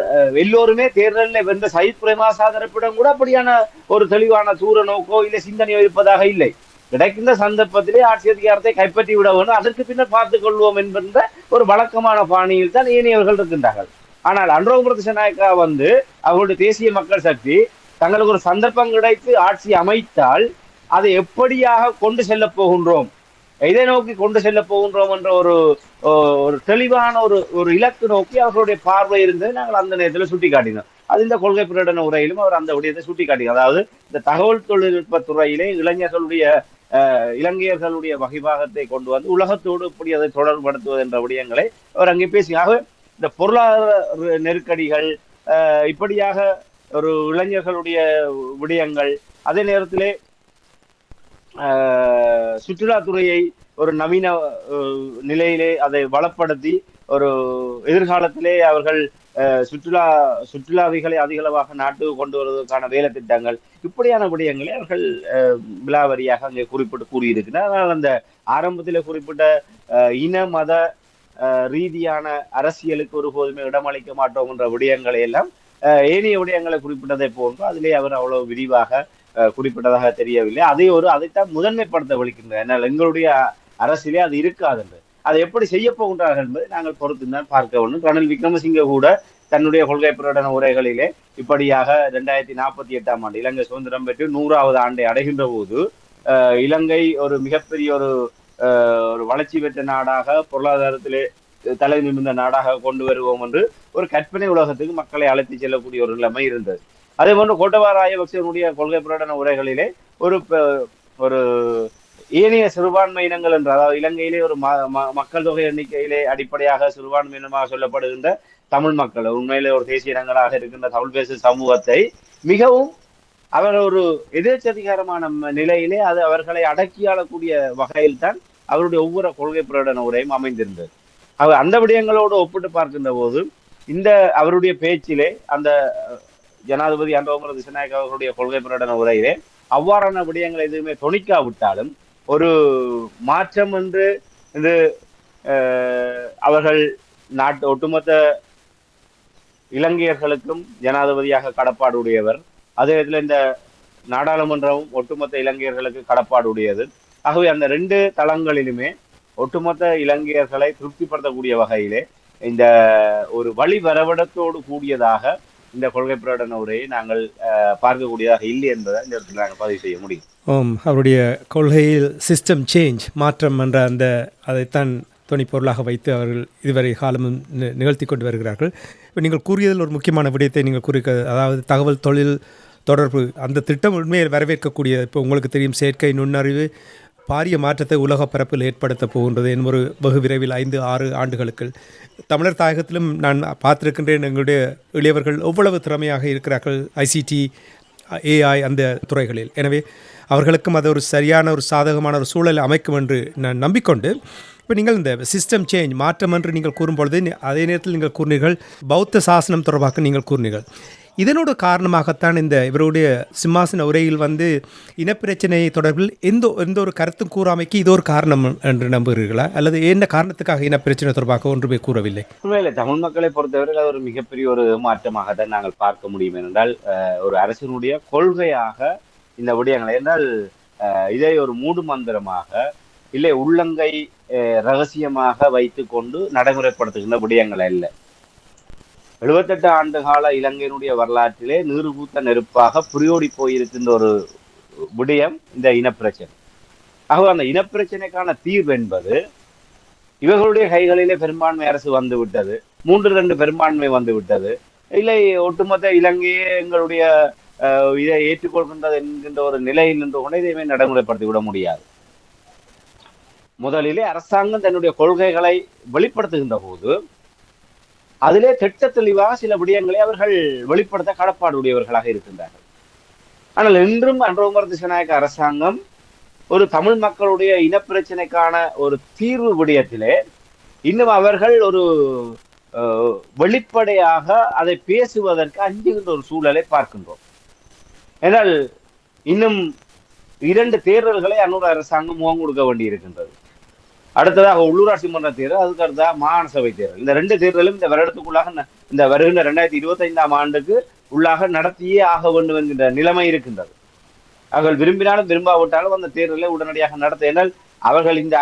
S2: எல்லோருமே தேர்தலில் வென்ற சயித் பிரேமதாச தரப்பிடம் கூட அப்படியான ஒரு தெளிவான தூர நோக்கோ இல்லை சிந்தனையோ இருப்பதாக இல்லை. கிடைக்கின்ற சந்தர்ப்பத்திலே ஆட்சி அதிகாரத்தை கைப்பற்றி விட வேண்டும், அதற்கு பின்னர் பார்த்துக் கொள்வோம் என்கின்ற ஒரு வழக்கமான பாணியில் தான் ஏனையவர்கள் இருக்கின்றார்கள். ஆனால் அன்றகுமார் திசாநாயக்கா அவர்களுடைய தேசிய மக்கள் சக்தி தங்களுக்கு ஒரு சந்தர்ப்பம் கிடைத்து ஆட்சி அமைத்தால் அதை எப்படியாக கொண்டு செல்ல போகின்றோம், எதை நோக்கி கொண்டு செல்ல போகின்றோம் என்ற ஒரு தெளிவான ஒரு இலக்கு நோக்கி அவர்களுடைய பார்வை இருந்தது. நாங்கள் அந்த நேரத்தில் சுட்டி காட்டினோம். அது இந்த கொள்கை பிரகடன உரையிலும் அவர் அந்த விடயத்தை சுட்டி காட்டினார். அதாவது இந்த தகவல் தொழில்நுட்ப துறையிலே இலங்கையர்களுடைய வகைபாகத்தை கொண்டு வந்து உலகத்தோடு இப்படி அதை தொடர்படுத்துவது என்ற விடயங்களை அவர் அங்கே பேசினாக. இந்த பொருளாதார நெருக்கடிகள், இப்படியாக ஒரு இளைஞர்களுடைய விடயங்கள், அதே நேரத்திலே சுற்றுலாத்துறையை ஒரு நவீன நிலையிலே அதை வளப்படுத்தி ஒரு எதிர்காலத்திலே அவர்கள் சுற்றுலாவிகளை அதிகளவாக நாட்டுக்கு கொண்டு வருவதற்கான வேலை திட்டங்கள், இப்படியான விடயங்களை அவர்கள் விலாவரியாக அங்கே கூறியிருக்கிறார். அதனால் அந்த ஆரம்பத்தில் குறிப்பிட்ட இன மத ரீதியான அரசியலுக்கு ஒருபோதுமே இடமளிக்க மாட்டோம் என்ற விடயங்களை எல்லாம் ஏனைய விடயங்களை குறிப்பிட்டதை போன்று அதிலே அவர் அவ்வளவு விரிவாக குறிப்பிட்டதாக தெரியவில்லை. அதைத்தான் முதன்மைப்படுத்த விழிக்கின்றனர். ஆனால் எங்களுடைய அரசிலே அது இருக்காது என்று அதை எப்படி செய்ய போகின்றார்கள் என்பதை நாங்கள் பொறுத்துதான் பார்க்க வேண்டும். ரணில் விக்ரமசிங்க கூட தன்னுடைய கொள்கை பிரகடன உரைகளிலே இப்படியாக 2048 ஆண்டு இலங்கை சுதந்திரம் பெற்று 100வது ஆண்டை அடைகின்ற போது இலங்கை ஒரு மிகப்பெரிய ஒரு வளர்ச்சி பெற்ற நாடாக பொருளாதாரத்திலே தலை நிமிர்ந்த நாடாக கொண்டு வருவோம் என்று ஒரு கற்பனை உலகத்துக்கு மக்களை அழைத்து செல்லக்கூடிய ஒரு நிலைமை இருந்தது. அதே போன்று கோட்டபாய ராஜபக்சனுடைய கொள்கை பிரகடன உரைகளிலே ஒரு ஒரு ஏனைய சிறுபான்மை இனங்கள் என்று, அதாவது இலங்கையிலே ஒரு மக்கள் தொகை எண்ணிக்கையிலே அடிப்படையாக சிறுபான்மை இனமாக சொல்லப்படுகின்ற தமிழ் மக்கள், உண்மையிலே ஒரு தேசிய இனங்களாக இருக்கின்ற தமிழ் பேசும் சமூகத்தை மிகவும் அவர் ஒரு எதேச்சதிகாரமான நிலையிலே அது அவர்களை அடக்கியாளக்கூடிய வகையில் தான் அவருடைய ஒவ்வொரு கொள்கை பிரகடன உரையும் அமைந்திருந்தது. அவர் அந்த விடயங்களோடு ஒப்பிட்டு பார்க்கின்ற போது இந்த அவருடைய பேச்சிலே அந்த ஜனாதிபதி அன்றோமர் திசாநாயக்க அவர்களுடைய கொள்கை பிரகடன உரையிலே அவ்வாறான விடயங்கள் எதுவுமே தொனிக்காவிட்டாலும் ஒரு மாற்றம் என்று இது அவர்கள் ஒட்டுமொத்த இலங்கையர்களுக்கும் ஜனாதிபதியாக கடப்பாடு உடையவர். அதே இடத்துல இந்த நாடாளுமன்றமும் ஒட்டுமொத்த இலங்கையர்களுக்கு கடப்பாடு உடையது. ஆகவே அந்த 2 தளங்களிலுமே ஒட்டுமொத்த இலங்கையர்களை திருப்திப்படுத்தக்கூடிய வகையிலே இந்த ஒரு வழி வரவிடத்தோடு கூடியதாக இந்த கொள்கை பிரகடன உரையை நாங்கள் பார்க்கக்கூடியதாக இல்லை என்பதை இந்த இடத்துல நாங்கள் பதிவு செய்ய முடியும்.
S1: அவருடைய கொள்கையில் சிஸ்டம் சேஞ்ச் மாற்றம் என்ற அதைத்தான் துணைப்பொருளாக வைத்து அவர்கள் இதுவரை காலமும் நிகழ்த்தி கொண்டு வருகிறார்கள். இப்போ நீங்கள் கூறியதில் ஒரு முக்கியமான விடயத்தை நீங்கள் அதாவது தகவல் தொழில் தொடர்பு அந்த திட்டம் உண்மையில் வரவேற்கக்கூடிய. இப்போ உங்களுக்கு தெரியும், செயற்கை நுண்ணறிவு பாரிய மாற்றத்தை உலக பரப்பில் ஏற்படுத்த போகின்றது என்பது வெகு விரைவில் 5-6 ஆண்டுகளுக்கு. தமிழர் தாயகத்திலும் நான் பார்த்திருக்கின்றேன், எங்களுடைய இளையவர்கள் எவ்வளவு திறமையாக இருக்கிறார்கள் ஐசிடி ஏஐ அந்த துறைகளில். எனவே அவர்களுக்கும் அது ஒரு சரியான ஒரு சாதகமான ஒரு சூழலை அமைக்கும் என்று நான் நம்பிக்கொண்டு, இப்போ நீங்கள் இந்த சிஸ்டம் சேஞ்ச் மாற்றம் என்று நீங்கள் கூறும்பொழுது அதே நேரத்தில் நீங்கள் கூறினீர்கள் பௌத்த சாசனம் தொடர்பாக நீங்கள் கூறினீர்கள். இதனோட காரணமாகத்தான் இந்த இவருடைய சிம்மாசன உரையில் இனப்பிரச்சனை தொடர்பில் எந்த ஒரு கருத்தும் கூறாமைக்கு இது ஒரு காரணம் என்று நம்புகிறீர்களா, அல்லது என்ன காரணத்துக்காக இனப்பிரச்சனை தொடர்பாக ஒன்றுமே கூறவில்லை?
S2: உண்மையிலே தமிழ் மக்களை பொறுத்தவரை அது ஒரு மிகப்பெரிய ஒரு மாற்றமாக தான் நாங்கள் பார்க்க முடியும். என்றால் ஒரு அரசினுடைய கொள்கையாக இந்த விடயங்களை என்றால் இதை ஒரு மூடு மந்திரமாக இல்லை உள்ளங்கை ரகசியமாக வைத்து கொண்டு நடைமுறைப்படுத்துகின்ற விடயங்கள் அல்ல. 78 ஆண்டு கால இலங்கையினுடைய வரலாற்றிலே நீர்பூத்த நெருப்பாக புரியோடி போயிருக்கின்ற ஒரு விடயம் இந்த இனப்பிரச்சனை. ஆகவே அந்த இனப்பிரச்சனைக்கான தீர்வு என்பது இவர்களுடைய கைகளிலே பெரும்பான்மை அரசு வந்து விட்டது, 3-2 பெரும்பான்மை வந்து விட்டது, இல்லை ஒட்டுமொத்த இலங்கையே எங்களுடைய இதை ஏற்றுக்கொள்கின்றது என்கின்ற ஒரு நிலையில் நின்று கொண்டு இதையுமே நடைமுறைப்படுத்தி விட முடியாது. முதலிலே அரசாங்கம் தன்னுடைய கொள்கைகளை வெளிப்படுத்துகின்ற போது அதிலே திட்ட தெளிவாக சில விடயங்களை அவர்கள் வெளிப்படுத்த கடப்பாடுடையவர்களாக இருக்கின்றார்கள். ஆனால் இன்றும் அன்றோமர் திசாநாயக்க அரசாங்கம் ஒரு தமிழ் மக்களுடைய இனப்பிரச்சனைக்கான ஒரு தீர்வு விடயத்திலே இன்னும் அவர்கள் ஒரு வெளிப்படையாக அதை பேசுவதற்கு அஞ்சுகின்ற ஒரு சூழலை பார்க்கின்றோம். என்றால் இன்னும் 2 தேர்தல்களை அன்னூர் அரசாங்கம் முகம் கொடுக்க வேண்டி இருக்கின்றது. அடுத்ததாக உள்ளூராட்சி மன்ற தேர்தல், அதுக்கு அடுத்ததாக மாகாண சபை தேர்தல். இந்த 2 தேர்தலும் இந்த வருடத்துக்குள்ளாக இந்த வருகின்ற 2025 ஆண்டுக்கு உள்ளாக நடத்தியே ஆக வேண்டும் என்கின்ற நிலைமை இருக்கின்றது. அவர்கள் விரும்பினாலும் விரும்பாவிட்டாலும் அந்த தேர்தலை உடனடியாக நடத்த, என்றால் அவர்கள் இந்த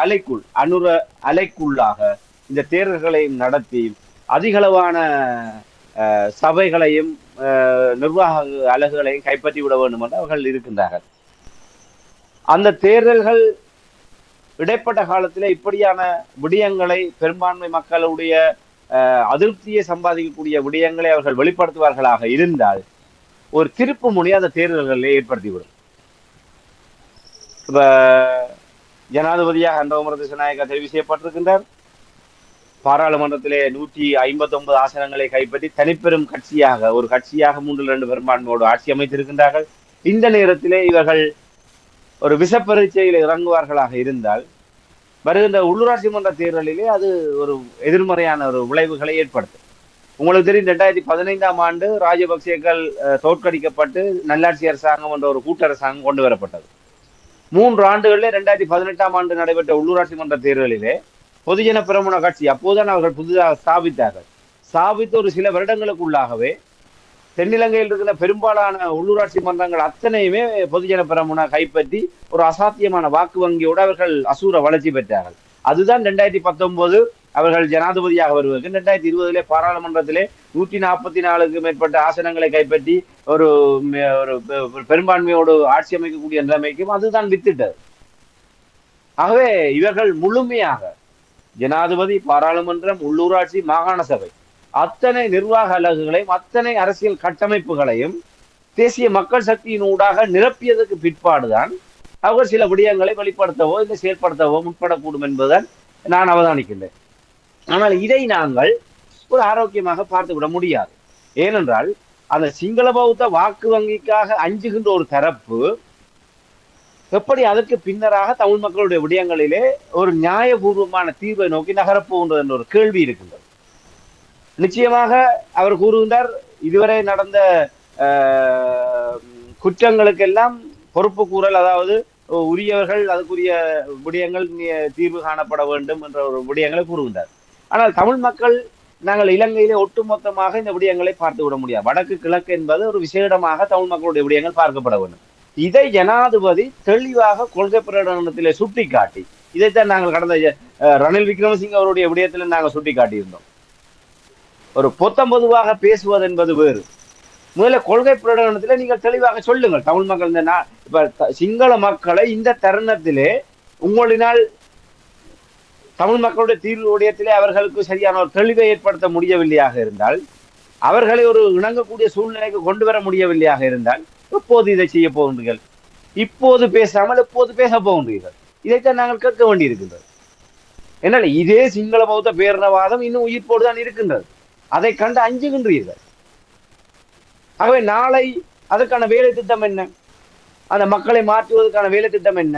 S2: அலைக்குள்ளாக இந்த தேர்தல்களையும் நடத்தி அதிகளவான சபைகளையும் நிர்வாக அலகுகளையும் கைப்பற்றி விட வேண்டும் என்று அவர்கள் இருக்கின்றார்கள். அந்த தேர்தல்கள் இடைப்பட்ட காலத்தில் இப்படியான விடயங்களை பெரும்பான்மை மக்களுடைய அதிருப்தியை சம்பாதிக்கக்கூடிய விடயங்களை அவர்கள் வெளிப்படுத்துவார்களாக இருந்தால் ஒரு திருப்பு முனை அந்த தேர்தல்களில் ஏற்படுத்திவிடும். இப்ப ஜனாதிபதியாக அன்றோமர் திசாநாயக்க தெரிவு செய்யப்பட்டிருக்கின்றார். பாராளுமன்றத்திலே 159 ஆசனங்களை கைப்பற்றி தனிப்பெரும் கட்சியாக ஒரு கட்சியாக 3-2 பெரும்பான்மையோடு ஆட்சி அமைத்திருக்கின்றார்கள். இந்த நேரத்திலே இவர்கள் ஒரு விஷப்பரீட்சையில் இறங்குவார்களாக இருந்தால் வருகின்ற உள்ளூராட்சி மன்ற தேர்தலிலே அது ஒரு எதிர்மறையான ஒரு விளைவுகளை ஏற்படுத்தும். உங்களுக்கு தெரியும், 2015 ஆண்டு ராஜபக்சேக்கள் தோற்கடிக்கப்பட்டு நல்லாட்சி அரசாங்கம் என்ற ஒரு கூட்டரசாங்கம் கொண்டு வரப்பட்டது. 3 ஆண்டுகளிலே 2018 ஆண்டு நடைபெற்ற உள்ளூராட்சி மன்ற தேர்தலிலே பொதுஜன பிரமுன கட்சி அப்போதுதான் அவர்கள் புதிதாக ஸ்தாபித்தார்கள். ஸ்தாபித்த ஒரு சில வருடங்களுக்குள்ளாகவே தென்னிலங்கையில் இருக்கிற பெரும்பாலான உள்ளூராட்சி மன்றங்கள் அத்தனையுமே பொதுஜன பெரமுன கைப்பற்றி ஒரு அசாத்தியமான வாக்கு வங்கியோடு அவர்கள் அசூர வளர்ச்சி பெற்றார்கள். அதுதான் 2019 அவர்கள் ஜனாதிபதியாக வருவதற்கு 2020 பாராளுமன்றத்திலே 144க்கு மேற்பட்ட ஆசனங்களை கைப்பற்றி ஒரு பெரும்பான்மையோடு ஆட்சி அமைக்கக்கூடிய நிலைமைக்கும் அதுதான் வித்திட்டது. ஆகவே இவர்கள் முழுமையாக ஜனாதிபதி, பாராளுமன்றம், உள்ளூராட்சி, மாகாண சபை அத்தனை நிர்வாக அலகுகளையும் அத்தனை அரசியல் கட்டமைப்புகளையும் தேசிய மக்கள் சக்தியின் ஊடாக நிரப்பியதற்கு பிற்பாடுதான் அவர்கள் சில விடயங்களை வெளிப்படுத்தவோ இல்லை செயல்படுத்தவோ முற்படக்கூடும் என்பதுதான் நான் அவதானிக்கின்றேன். ஆனால் இதை நாங்கள் ஒரு ஆரோக்கியமாக பார்த்து விட முடியாது. ஏனென்றால் அந்த சிங்கள பௌத்த வாக்கு வங்கிக்காக அஞ்சுகின்ற ஒரு தரப்பு எப்படி அதற்கு பின்னராக தமிழ் மக்களுடைய விடயங்களிலே ஒரு நியாயபூர்வமான தீர்வை நோக்கி நகரப்போகின்றது என்ற ஒரு கேள்வி இருக்கின்றது. நிச்சயமாக அவர் கூறுகின்றார், இதுவரை நடந்த குற்றங்களுக்கெல்லாம் பொறுப்பு கூறல், அதாவது உரியவர்கள் அதுக்குரிய விடயங்கள் தீர்வு காணப்பட வேண்டும் என்ற ஒரு விடயங்களை கூறுகின்றார். ஆனால் தமிழ் மக்கள் நாங்கள் இலங்கையிலே ஒட்டுமொத்தமாக இந்த விடயங்களை பார்த்து விட முடியாது. வடக்கு கிழக்கு என்பது ஒரு விசேடமாக தமிழ் மக்களுடைய விடயங்கள் பார்க்கப்பட வேண்டும். இதை ஜனாதிபதி தெளிவாக கொள்கை பிரகடனத்திலே சுட்டி காட்டி, இதைத்தான் நாங்கள் கடந்த ரணில் விக்ரமசிங்க அவருடைய விடயத்தில் நாங்கள் சுட்டி காட்டியிருந்தோம். ஒரு பொதுவாக பேசுவது என்பது வேறு. முதல்ல கொள்கை பிரகடனத்திலே நீங்கள் தெளிவாக சொல்லுங்கள். தமிழ் மக்கள் இப்ப சிங்கள மக்களை இந்த தருணத்திலே உங்களினால் தமிழ் மக்களுடைய தீர்வு விடயத்திலே அவர்களுக்கு சரியான ஒரு தெளிவை ஏற்படுத்த முடியவில்லையாக இருந்தால், அவர்களை ஒரு இணங்கக்கூடிய சூழ்நிலைக்கு கொண்டு வர முடியவில்லையாக இருந்தால், எப்போது இதை செய்ய போகின்றீர்கள்? இப்போது பேசாமல் எப்போது பேச போகின்றீர்கள்? இதைத்தான் நாங்கள் கேட்க வேண்டியிருக்கின்றது. என்னால் இதே சிங்கள பௌத்த பேரணவாதம் இன்னும் உயிர்ப்போடுதான் இருக்கின்றது. அதை கண்டு அஞ்சுகின்றீர்கள். ஆகவே நாளை அதற்கான வேலை திட்டம் என்ன? அந்த மக்களை மாற்றுவதற்கான வேலை திட்டம் என்ன?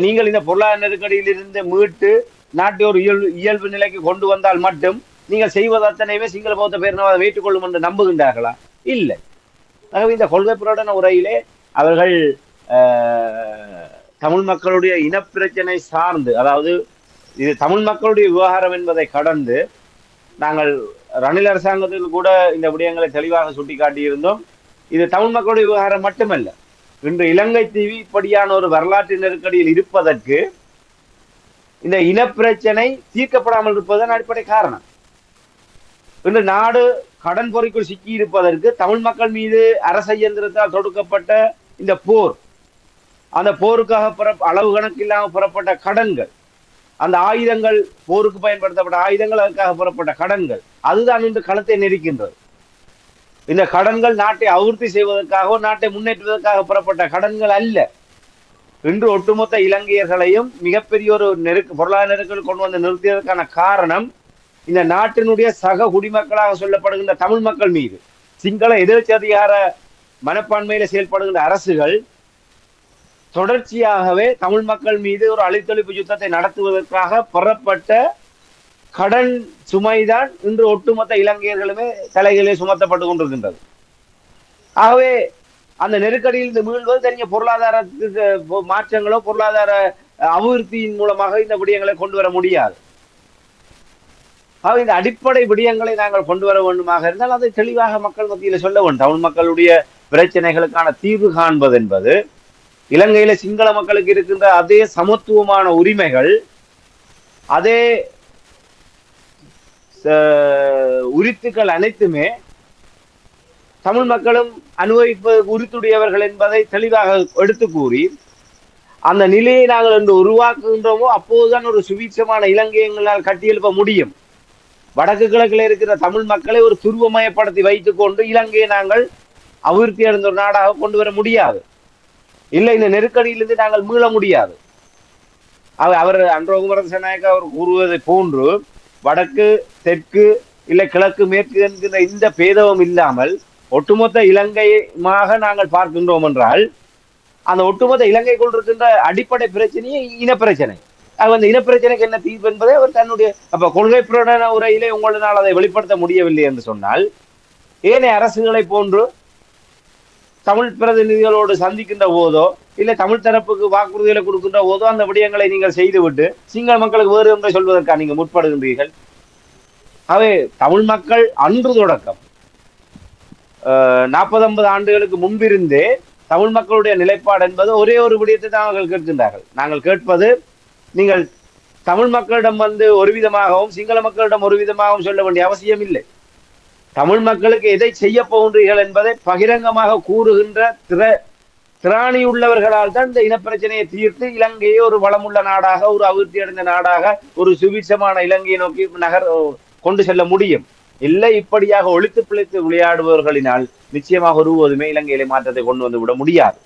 S2: நீங்கள் இந்த பொருளாதார நெருக்கடியில் இருந்து மீட்டு நாட்டை ஒரு இயல்பு நிலைக்கு கொண்டு வந்தால் மட்டும் நீங்கள் செய்வது அத்தனையுமே சிங்கள பௌத்த பேரணவாதம் ஏற்றுக்கொள்ளும் என்று நம்புகின்றார்களா? இல்லை. ஆகவே இந்த கொள்கை பிரகடன உரையிலே அவர்கள் தமிழ் மக்களுடைய இனப்பிரச்சனை சார்ந்து, அதாவது இது தமிழ் மக்களுடைய விவகாரம் என்பதை கடந்து, நாங்கள் ரணில் அரசாங்கத்தில் கூட இந்த விடயங்களை தெளிவாக சுட்டிக்காட்டியிருந்தோம். இது தமிழ் மக்களுடைய விவகாரம் மட்டுமல்ல. இன்று இலங்கை தீவு இப்படியான ஒரு வரலாற்று நெருக்கடியில் இருப்பதற்கு இந்த இனப்பிரச்சனை தீர்க்கப்படாமல் இருப்பதன் அடிப்படை காரணம். இன்று நாடு கடன் பொறிக்குள் சிக்கி இருப்பதற்கு தமிழ் மக்கள் மீது அரச இயந்திரத்தால் தொடுக்கப்பட்ட இந்த போர், அந்த போருக்காக அளவு கணக்கு இல்லாமல் புறப்பட்ட கடன்கள், அந்த ஆயுதங்கள், போருக்கு பயன்படுத்தப்பட்ட ஆயுதங்கள், அதற்காக புறப்பட்ட கடன்கள், அதுதான் இன்று களத்தை நெருக்கின்றது. இந்த கடன்கள் நாட்டை அபிவிருத்தி செய்வதற்காக, நாட்டை முன்னேற்றுவதற்காக புறப்பட்ட கடன்கள் அல்ல. இன்று ஒட்டுமொத்த இலங்கையர்களையும் மிகப்பெரிய ஒரு பொருளாதார நெருக்கடி கொண்டு வந்து நிறுத்தியதற்கான காரணம் இந்த நாட்டினுடைய சக குடிமக்களாக சொல்லப்படுகின்ற தமிழ் மக்கள் மீது சிங்கள எதிர்ச்சி அதிகார மனப்பான்மையில செயல்படுகின்ற அரசுகள் தொடர்ச்சியாகவே தமிழ் மக்கள் மீது ஒரு அழித்தொழிப்பு யுத்தத்தை நடத்துவதற்காக பெறப்பட்ட கடன் சுமைதான் இன்று ஒட்டுமொத்த இலங்கையர்களுமே தலைகளே சுமத்தப்பட்டு கொண்டிருக்கின்றது. ஆகவே அந்த நெருக்கடியில் மீள்வது தனிய பொருளாதாரத்துக்கு மாற்றங்களோ பொருளாதார அபிவிருத்தியின் மூலமாக இந்த விடயங்களை கொண்டு வர முடியாது. ஆக இந்த அடிப்படை விடயங்களை நாங்கள் கொண்டு வர வேண்டுமாக இருந்தால் அதை தெளிவாக மக்கள் மத்தியில் சொல்ல வேண்டும். தமிழ் மக்களுடைய பிரச்சனைகளுக்கான தீர்வு காண்பது என்பது இலங்கையில சிங்கள மக்களுக்கு இருக்கின்ற அதே சமத்துவமான உரிமைகள், அதே உரித்துக்கள் அனைத்துமே தமிழ் மக்களும் அனுபவிப்பதற்கு உரித்துடையவர்கள் என்பதை தெளிவாக எடுத்து கூறி, அந்த நிலையை நாங்கள் என்று உருவாக்குகின்றோமோ அப்போதுதான் ஒரு சுவீட்சமான இலங்கை எங்களால் கட்டியெழுப்ப முடியும். வடக்கு கிழக்கில் இருக்கிற தமிழ் மக்களை ஒரு துருவமயப்படுத்தி வைத்துக் கொண்டு இலங்கையை நாங்கள் அபிவிருத்தி அடைந்த ஒரு நாடாக கொண்டு வர முடியாது. இல்லை, இந்த நெருக்கடியிலிருந்து நாங்கள் மீள முடியாது. அவர் அன்றகுமர திசாநாயக்கா அவர் கூறுவதை போன்று வடக்கு தெற்கு இல்லை கிழக்கு மேற்கு என்கின்ற இந்த பேதவம் இல்லாமல் ஒட்டுமொத்த இலங்கையாக நாங்கள் பார்க்கின்றோம் என்றால், அந்த ஒட்டுமொத்த இலங்கை கொண்டிருக்கின்ற அடிப்படை பிரச்சனையே இனப்பிரச்சனை. அந்த இனப்பிரச்சனைக்கு என்ன தீர்வு என்பதை அவர் தன்னுடைய கொள்கை பிரகடன உரையிலே உங்களால் அதை வெளிப்படுத்த முடியவில்லை என்று சொன்னால், ஏனைய அரசுகளை போன்று தமிழ் பிரதிநிதிகளோடு சந்திக்கின்ற போதோ இல்லை தமிழ் தரப்புக்கு வாக்குறுதிகளை கொடுக்கின்ற போதோ அந்த விடயங்களை நீங்கள் செய்துவிட்டு சிங்கள மக்களுக்கு வேறு ஒன்றை சொல்வதற்காக நீங்கள் முற்படுகின்றீர்கள். ஆகவே தமிழ் மக்கள் அன்று தொடக்கம் 40-50 ஆண்டுகளுக்கு முன்பிருந்தே தமிழ் மக்களுடைய நிலைப்பாடு என்பது ஒரே ஒரு விடயத்தை தான் அவர்கள் கேட்கின்றார்கள். நாங்கள் கேட்பது, நீங்கள் தமிழ் மக்களிடம் ஒரு விதமாகவும் சிங்கள மக்களிடம் ஒரு விதமாகவும் சொல்ல வேண்டிய அவசியம் இல்லை. தமிழ் மக்களுக்கு எதை செய்ய போகின்றீர்கள் என்பதை பகிரங்கமாக கூறுகின்ற திராணி உள்ளவர்களால் தான் இந்த இனப்பிரச்சனையை தீர்த்து இலங்கையை ஒரு வளமுள்ள நாடாக, ஒரு அபிவிருத்தி அடைந்த நாடாக, ஒரு சுபிட்சமான இலங்கையை நோக்கி கொண்டு செல்ல முடியும். இல்லை, இப்படியாக ஒழித்து பிழைத்து விளையாடுபவர்களினால் நிச்சயமாக ஒருபோதுமே இலங்கையிலே மாற்றத்தை கொண்டு வந்து விட முடியாது.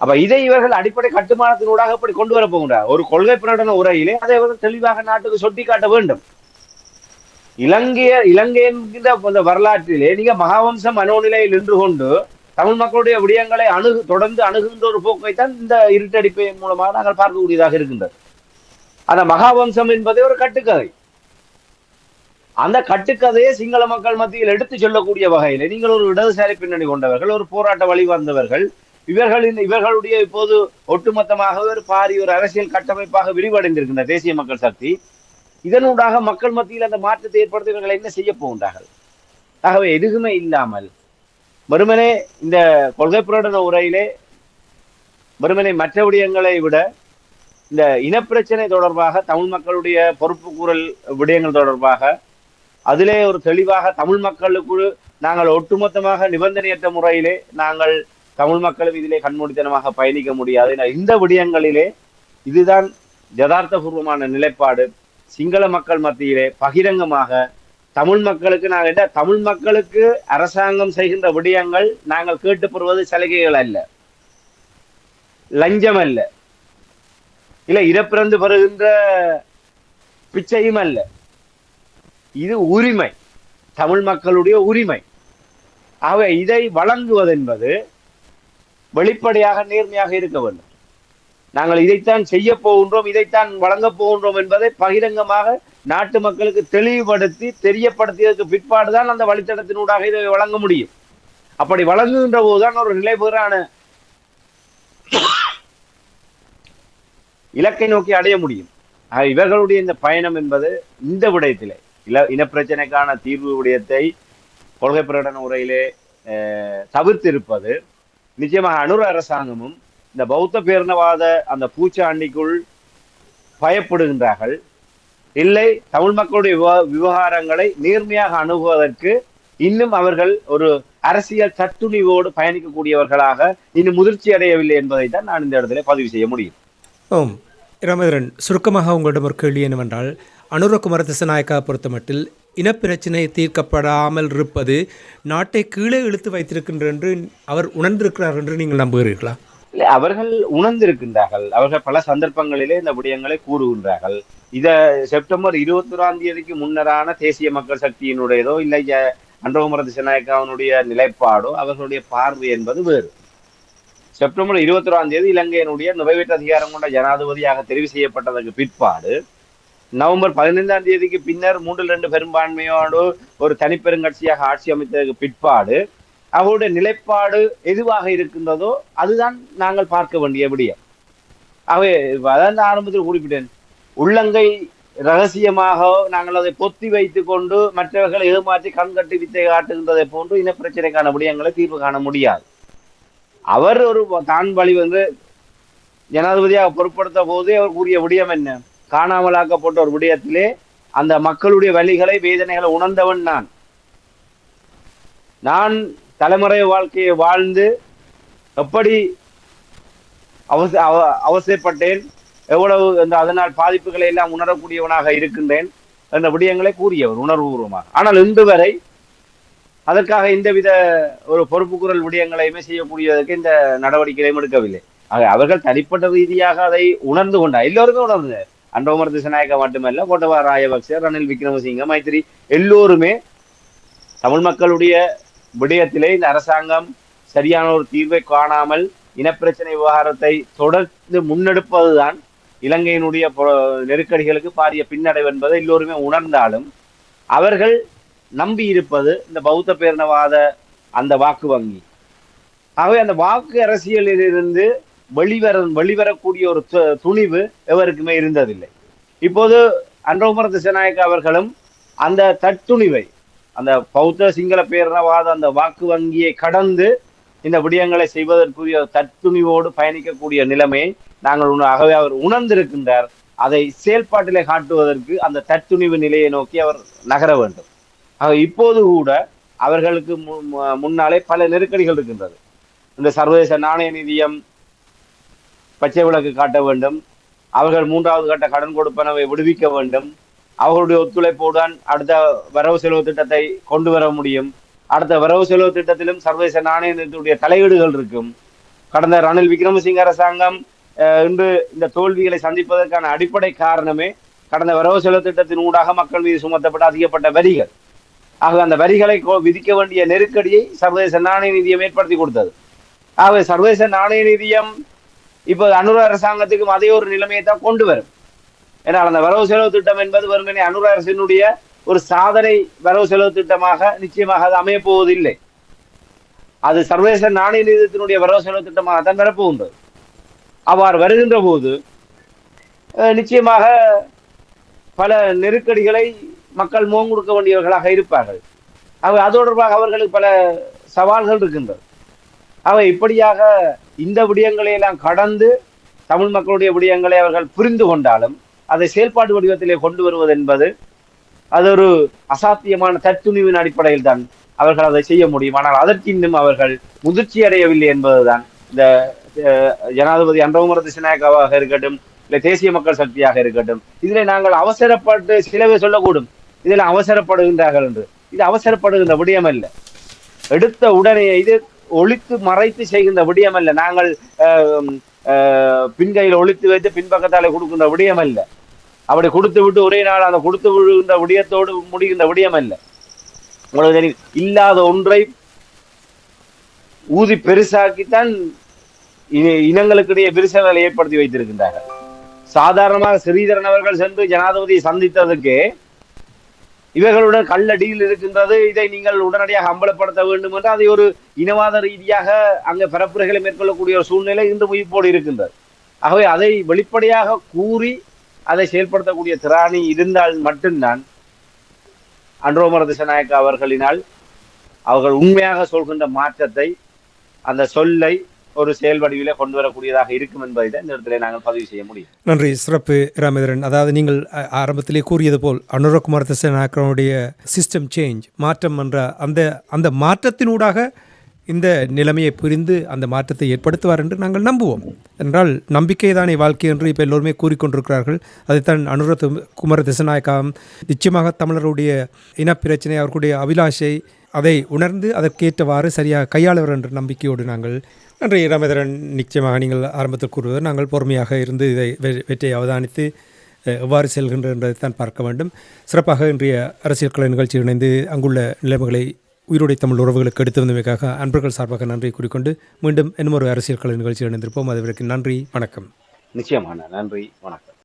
S2: அப்ப இதை இவர்கள் அடிப்படை கட்டுமானத்தினூடாக இப்படி கொண்டு வர போகின்றார். ஒரு கொள்கை பிரகடன உரையிலே அதை இவர்கள் தெளிவாக நாட்டுக்கு சுட்டி காட்ட வேண்டும். இலங்கை என்கின்ற வரலாற்றிலே நீங்க மகாவம்ச மனோநிலையில் நின்று கொண்டு தமிழ் மக்களுடைய விடயங்களை தொடர்ந்து அணுகுகின்ற ஒரு போக்கைத்தான் இந்த இருட்டடிப்பை மூலமாக நாங்கள் பார்க்கக்கூடியதாக இருக்கின்றது. அந்த மகாவம்சம் என்பதே ஒரு கட்டுக்கதை. அந்த கட்டுக்கதையை சிங்கள மக்கள் மத்தியில் எடுத்து சொல்லக்கூடிய வகையில நீங்கள் ஒரு இடதுசாரி பின்னணி கொண்டவர்கள், ஒரு போராட்ட வழி வந்தவர்கள், இவர்களுடைய இப்போது ஒட்டுமொத்தமாக ஒரு ஒரு அரசியல் கட்டமைப்பாக விரிவடைந்திருக்கின்ற தேசிய மக்கள் சக்தி, இதனூடாக மக்கள் மத்தியில் அந்த மாற்றத்தை ஏற்படுத்த இவர்கள் என்ன செய்ய போகின்றார்கள்? ஆகவே எதுவுமே இல்லாமல் வெறுமனே இந்த கொள்கை பிரகடன உரையிலே வெறுமனே மற்ற விடயங்களை விட இந்த இனப்பிரச்சனை தொடர்பாக, தமிழ் மக்களுடைய பொறுப்பு கூறல் விடயங்கள் தொடர்பாக அதிலே ஒரு தெளிவாக தமிழ் மக்களுக்கு நாங்கள் ஒட்டுமொத்தமாக நிபந்தனையற்ற முறையிலே நாங்கள் தமிழ் மக்களும் இதிலே கண்மூடித்தனமாக பயணிக்க முடியாது. இந்த விடயங்களிலே இதுதான் யதார்த்தபூர்வமான நிலைப்பாடு. சிங்கள மக்கள் மத்தியிலே பகிரங்கமாக தமிழ் மக்களுக்கு அரசாங்கம் செய்கின்ற விடயங்கள் நாங்கள் கேட்டு பெறுவது சலுகைகள் அல்ல, லஞ்சம் அல்ல, இல்ல இறப்பிறந்து பெறுகின்ற பிச்சையும் அல்ல. இது உரிமை, தமிழ் மக்களுடைய உரிமை. ஆகவே இதை வழங்குவது என்பது வெளிப்படையாக நேர்மையாக இருக்க வேண்டும். நாங்கள் இதைத்தான் செய்ய போகின்றோம், இதைத்தான் வழங்கப் போகின்றோம் என்பதை பகிரங்கமாக நாட்டு மக்களுக்கு தெளிவுபடுத்தி தெரியப்படுத்தியதற்கு பிற்பாடுதான் அந்த வழித்தடத்தினூடாக இதை வழங்க முடியும். அப்படி வழங்குகின்ற போதுதான் ஒரு நிலைபெறான இலக்கை நோக்கி அடைய முடியும். இவர்களுடைய இந்த பயணம் என்பது இந்த விடயத்திலே இனப்பிரச்சனைக்கான தீர்வு விடயத்தை கொள்கை பிரகடன உரையிலே தவிர்த்திருப்பது நிச்சயமாக அனுர அரசாங்கமும் இந்த பௌத்த பேரினவாத அந்த பூச்சாண்டிக்குள் பயப்படுகின்றார்கள். இல்லை, தமிழ் மக்களுடைய விவகாரங்களை நேர்மையாக அணுகுவதற்கு இன்னும் அவர்கள் ஒரு அரசியல் தத்துணிவோடு பயணிக்கக்கூடியவர்களாக இன்னும் முதிர்ச்சி அடையவில்லை என்பதைத்தான் நான் இந்த இடத்துல பதிவு செய்ய முடியும்.
S1: ஓம் ராமேந்திரன், சுருக்கமாக உங்களிடம் ஒரு கேள்வி என்னவென்றால், அனுரகுமார திசாநாயக்கா பொறுத்தமட்டில் இனப்பிரச்சினை தீர்க்கப்படாமல் இருப்பது நாட்டை கீழே இழுத்து வைத்திருக்கின்ற என்று அவர் உணர்ந்திருக்கிறார் என்று நீங்கள் நம்புகிறீர்களா?
S2: இல்லை, அவர்கள் உணர்ந்திருக்கின்றார்கள். அவர்கள் பல சந்தர்ப்பங்களிலே இந்த விடயங்களை கூறுகின்றார்கள். இத செப்டம்பர் 21 முன்னரான தேசிய மக்கள் சக்தியினுடையதோ இல்லை அனுரகுமார திசாநாயக்காவினுடைய நிலைப்பாடோ அவர்களுடைய பார்வை என்பது வேறு. செப்டம்பர் 21 இலங்கையினுடைய நிறைவேற்ற அதிகாரம் கொண்ட ஜனாதிபதியாக தெரிவு செய்யப்பட்டதற்கு பிற்பாடு நவம்பர் 15 பின்னர் 3/2 பெரும்பான்மையோடு ஒரு தனிப்பெருங்கட்சியாக ஆட்சி அமைத்ததற்கு பிற்பாடு அவருடைய நிலைப்பாடு எதுவாக இருக்கின்றதோ அதுதான் நாங்கள் பார்க்க வேண்டிய விடயம். ஆகவே அதான் ஆரம்பத்தில் குறிப்பிட்டேன், உள்ளங்கை ரகசியமாக நாங்கள் அதை பொத்தி வைத்துக் கொண்டு மற்றவர்களை ஏமாற்றி கண்கட்டி வித்தை காட்டுகின்றதை போன்று இனப்பிரச்சனைக்கான விடயங்களை தீர்வு காண முடியாது. அவர் ஒரு தான் வழி ஜனாதிபதியாக பொருட்படுத்த போதே அவர் கூறிய விடயம் என்ன? காணாமலாக்கப்பட்ட ஒரு விடயத்திலே அந்த மக்களுடைய வலிகளை வேதனைகளை உணர்ந்தவன் நான் தலைமுறை வாழ்க்கையை வாழ்ந்து எப்படி அவசரப்பட்டேன், எவ்வளவு அதனால் பாதிப்புகளை எல்லாம் உணரக்கூடியவனாக இருக்கின்றேன் என்ற விடயங்களை கூறியவர் உணர்வுபூர்வமாக. ஆனால் இன்று வரை அதற்காக எந்தவித ஒரு பொறுப்புக்குரல் விடயங்களையுமே செய்யக்கூடியதற்கு இந்த நடவடிக்கைகளையும் எடுக்கவில்லை. அவர்கள் தனிப்பட்ட ரீதியாக அதை உணர்ந்து கொண்டார், எல்லோருமே உணர்ந்து. அனுரகுமார திசாநாயக்கா மட்டுமல்ல, கோட்டபாய ராஜபக்சே, ரணில் விக்ரமசிங்க, மைத்திரி எல்லோருமே தமிழ் மக்களுடைய விடயத்திலே இந்த அரசாங்கம் சரியான ஒரு தீர்வை காணாமல் இனப்பிரச்சனை விவகாரத்தை தொடர்ந்து முன்னெடுப்பதுதான் இலங்கையினுடைய நெருக்கடிகளுக்கு பாரிய பின்னடைவு என்பதை எல்லோருமே உணர்ந்தாலும் அவர்கள் நம்பி இருப்பது இந்த பௌத்த பேரினவாத அந்த வாக்கு வங்கி. ஆகவே அந்த வாக்கு அரசியலிலிருந்து வெளிவரக்கூடிய ஒரு துணிவு எவருக்குமே இருந்ததில்லை. இப்போது அனுரகுமார திசாநாயக்கா அவர்களும் அந்த தத்துணிவை, அந்த பௌத்த சிங்கள பேரினவாத அந்த வாக்கு வங்கியை கடந்து இந்த விடயங்களை செய்வதற்குரிய தத்துணிவோடு பயணிக்கக்கூடிய நிலைமையை நாங்கள் ஆகவே அவர் உணர்ந்திருக்கின்றார். அதை செயல்பாட்டிலே காட்டுவதற்கு அந்த தத்துணிவு நிலையை நோக்கி அவர் நகர வேண்டும். இப்போது கூட அவர்களுக்கு முன்னாலே பல நெருக்கடிகள் இருக்கின்றது. இந்த சர்வதேச நாணய நிதியம் பச்சை விளக்கு காட்ட வேண்டும். அவர்கள் 3வது கட்ட கடன் கொடுப்பனவை விடுவிக்க வேண்டும். அவர்களுடைய ஒத்துழைப்போடுதான் அடுத்த வரவு செலவு திட்டத்தை கொண்டு வர முடியும். அடுத்த வரவு செலவு திட்டத்திலும் சர்வதேச நாணய நிதியத்துடைய தலையீடுகள் இருக்கும். கடந்த ரணில் விக்ரமசிங்க அரசாங்கம் இன்று இந்த தோல்விகளை சந்திப்பதற்கான அடிப்படை காரணமே கடந்த வரவு செலவு திட்டத்தின் ஊடாக மக்கள் மீது சுமத்தப்பட்ட அதிகப்பட்ட வரிகள். ஆக அந்த வரிகளை விதிக்க வேண்டிய நெருக்கடியை சர்வதேச நாணய நிதியம் ஏற்படுத்தி கொடுத்தது. ஆகவே சர்வதேச நாணய நிதியம் இப்போ அனுர அரசாங்கத்துக்கும் அதே ஒரு நிலைமையை தான் கொண்டு வரும். ஏன்னால் அந்த வரவு செலவு திட்டம் என்பது வெறுமனே அனுர அரசினுடைய ஒரு சாதனை வரவு செலவு திட்டமாக நிச்சயமாக அது அமைய போவதில்லை. அது சர்வதேச நாணய நிதியத்தினுடைய வரவு செலவு திட்டமாக தான் வரப்போகின்றது. அவ்வாறு வருகின்ற போது நிச்சயமாக பல நெருக்கடிகளை மக்கள் முகம் கொடுக்க வேண்டியவர்களாக இருப்பார்கள். அவை அது தொடர்பாக அவர்களுக்கு பல சவால்கள் இருக்கின்றது. அவை இப்படியாக இந்த விடயங்களை எல்லாம் கடந்து தமிழ் மக்களுடைய விடயங்களை அவர்கள் புரிந்து கொண்டாலும் அதை செயல்பாட்டு வடிவத்திலே கொண்டு வருவது என்பது அது ஒரு அசாத்தியமான தத்துணிவின் அடிப்படையில் தான் அவர்கள் அதை செய்ய முடியும். ஆனால் அதற்கு இன்னும் அவர்கள் முதிர்ச்சி அடையவில்லை என்பதுதான் இந்த ஜனாதிபதி அன்றகுமார திசாநாயக்காவாக இருக்கட்டும், இல்லை தேசிய மக்கள் சக்தியாக இருக்கட்டும், இதிலே நாங்கள் அவசரப்பட்டு சிலவே சொல்லக்கூடும் இதில் அவசரப்படுகின்றார்கள் என்று. இது அவசரப்படுகின்ற விடயம் அல்ல. எடுத்த உடனே இது ஒழித்து மறைத்து செய்கின்ற விடயம் அல்ல. நாங்கள் பின்கையில் ஒழித்து வைத்து பின்பக்கத்தாலே கொடுக்கின்ற விடயம் அல்ல. அப்படி கொடுத்து விட்டு ஒரே நாள் அந்த கொடுத்து விடுகின்ற விடயத்தோடு முடிகின்ற விடயம் அல்ல. உங்களுக்கு தெரியும், இல்லாத ஒன்றை ஊதி பெருசாக்கித்தான் இனங்களுக்கிடையே விரிசல்களை ஏற்படுத்தி வைத்திருக்கின்றார்கள். சாதாரணமாக ஸ்ரீதரன் அவர்கள் சென்று ஜனாதிபதியை சந்தித்ததுக்கு இவர்களுடன் கள்ளடியில் இருக்கின்றது, இதை நீங்கள் உடனடியாக அம்பலப்படுத்த வேண்டும் என்று அதை ஒரு இனவாத ரீதியாக அங்கே பரப்புரைகளை மேற்கொள்ளக்கூடிய ஒரு சூழ்நிலை இன்று உயிர்ப்போடு இருக்கின்றது. ஆகவே அதை வெளிப்படையாக கூறி அதை செயல்படுத்தக்கூடிய திராணி இருந்தால் மட்டும்தான் அன்றகுமார திசாநாயக்கா அவர்களினால் அவர்கள் உண்மையாக சொல்கின்ற மாற்றத்தை அந்த சொல்லை ஒரு செயல் வடிவிலே கொண்டு வரக்கூடியதாக இருக்கும் என்பதை தான் இந்த இடத்துல நாங்கள் பதிவு செய்ய முடியும்.
S1: நன்றி. சிறப்பு ராமேந்திரன். அதாவது நீங்கள் ஆரம்பத்திலே கூறியது போல் அனுரகுமார திசாநாயக்கனுடைய சிஸ்டம் சேஞ்ச் மாற்றம் என்ற அந்த மாற்றத்தினூடாக இந்த நிலைமையை புரிந்து அந்த மாற்றத்தை ஏற்படுத்துவார் என்று நாங்கள் நம்புவோம். என்றால் நம்பிக்கை தானே வாழ்க்கை என்று இப்போ எல்லோருமே கூறிக்கொண்டிருக்கிறார்கள். அதைத்தான் அனுரகுமார திசாநாயக்கா நிச்சயமாக தமிழருடைய இனப்பிரச்சனை, அவர்களுடைய அபிலாஷை அதை உணர்ந்து அதற்கேற்றவாறு சரியாக கையாளவர் என்ற நம்பிக்கையோடு நாங்கள் நன்றி ராமேந்திரன். நிச்சயமாக நீங்கள் ஆரம்பத்தில் கூறுவது நாங்கள் பொறுமையாக இருந்து இதை வெற்றியை அவதானித்து எவ்வாறு செல்கின்ற என்பதைத்தான் பார்க்க வேண்டும். சிறப்பாக இன்றைய அரசியல் கலை நிகழ்ச்சியில் இணைந்து அங்குள்ள நிலைமைகளை உயிரோடை தமிழ் உறவுகளுக்கு எடுத்து வந்தமைக்காக அன்பர்கள் சார்பாக நன்றி கூறிக்கொண்டு மீண்டும் இன்னும் ஒரு அரசியல் கலை நிகழ்ச்சியில் இணைந்திருப்போம். அதுவரைக்கும் நன்றி, வணக்கம்.
S2: நிச்சயமான நன்றி, வணக்கம்.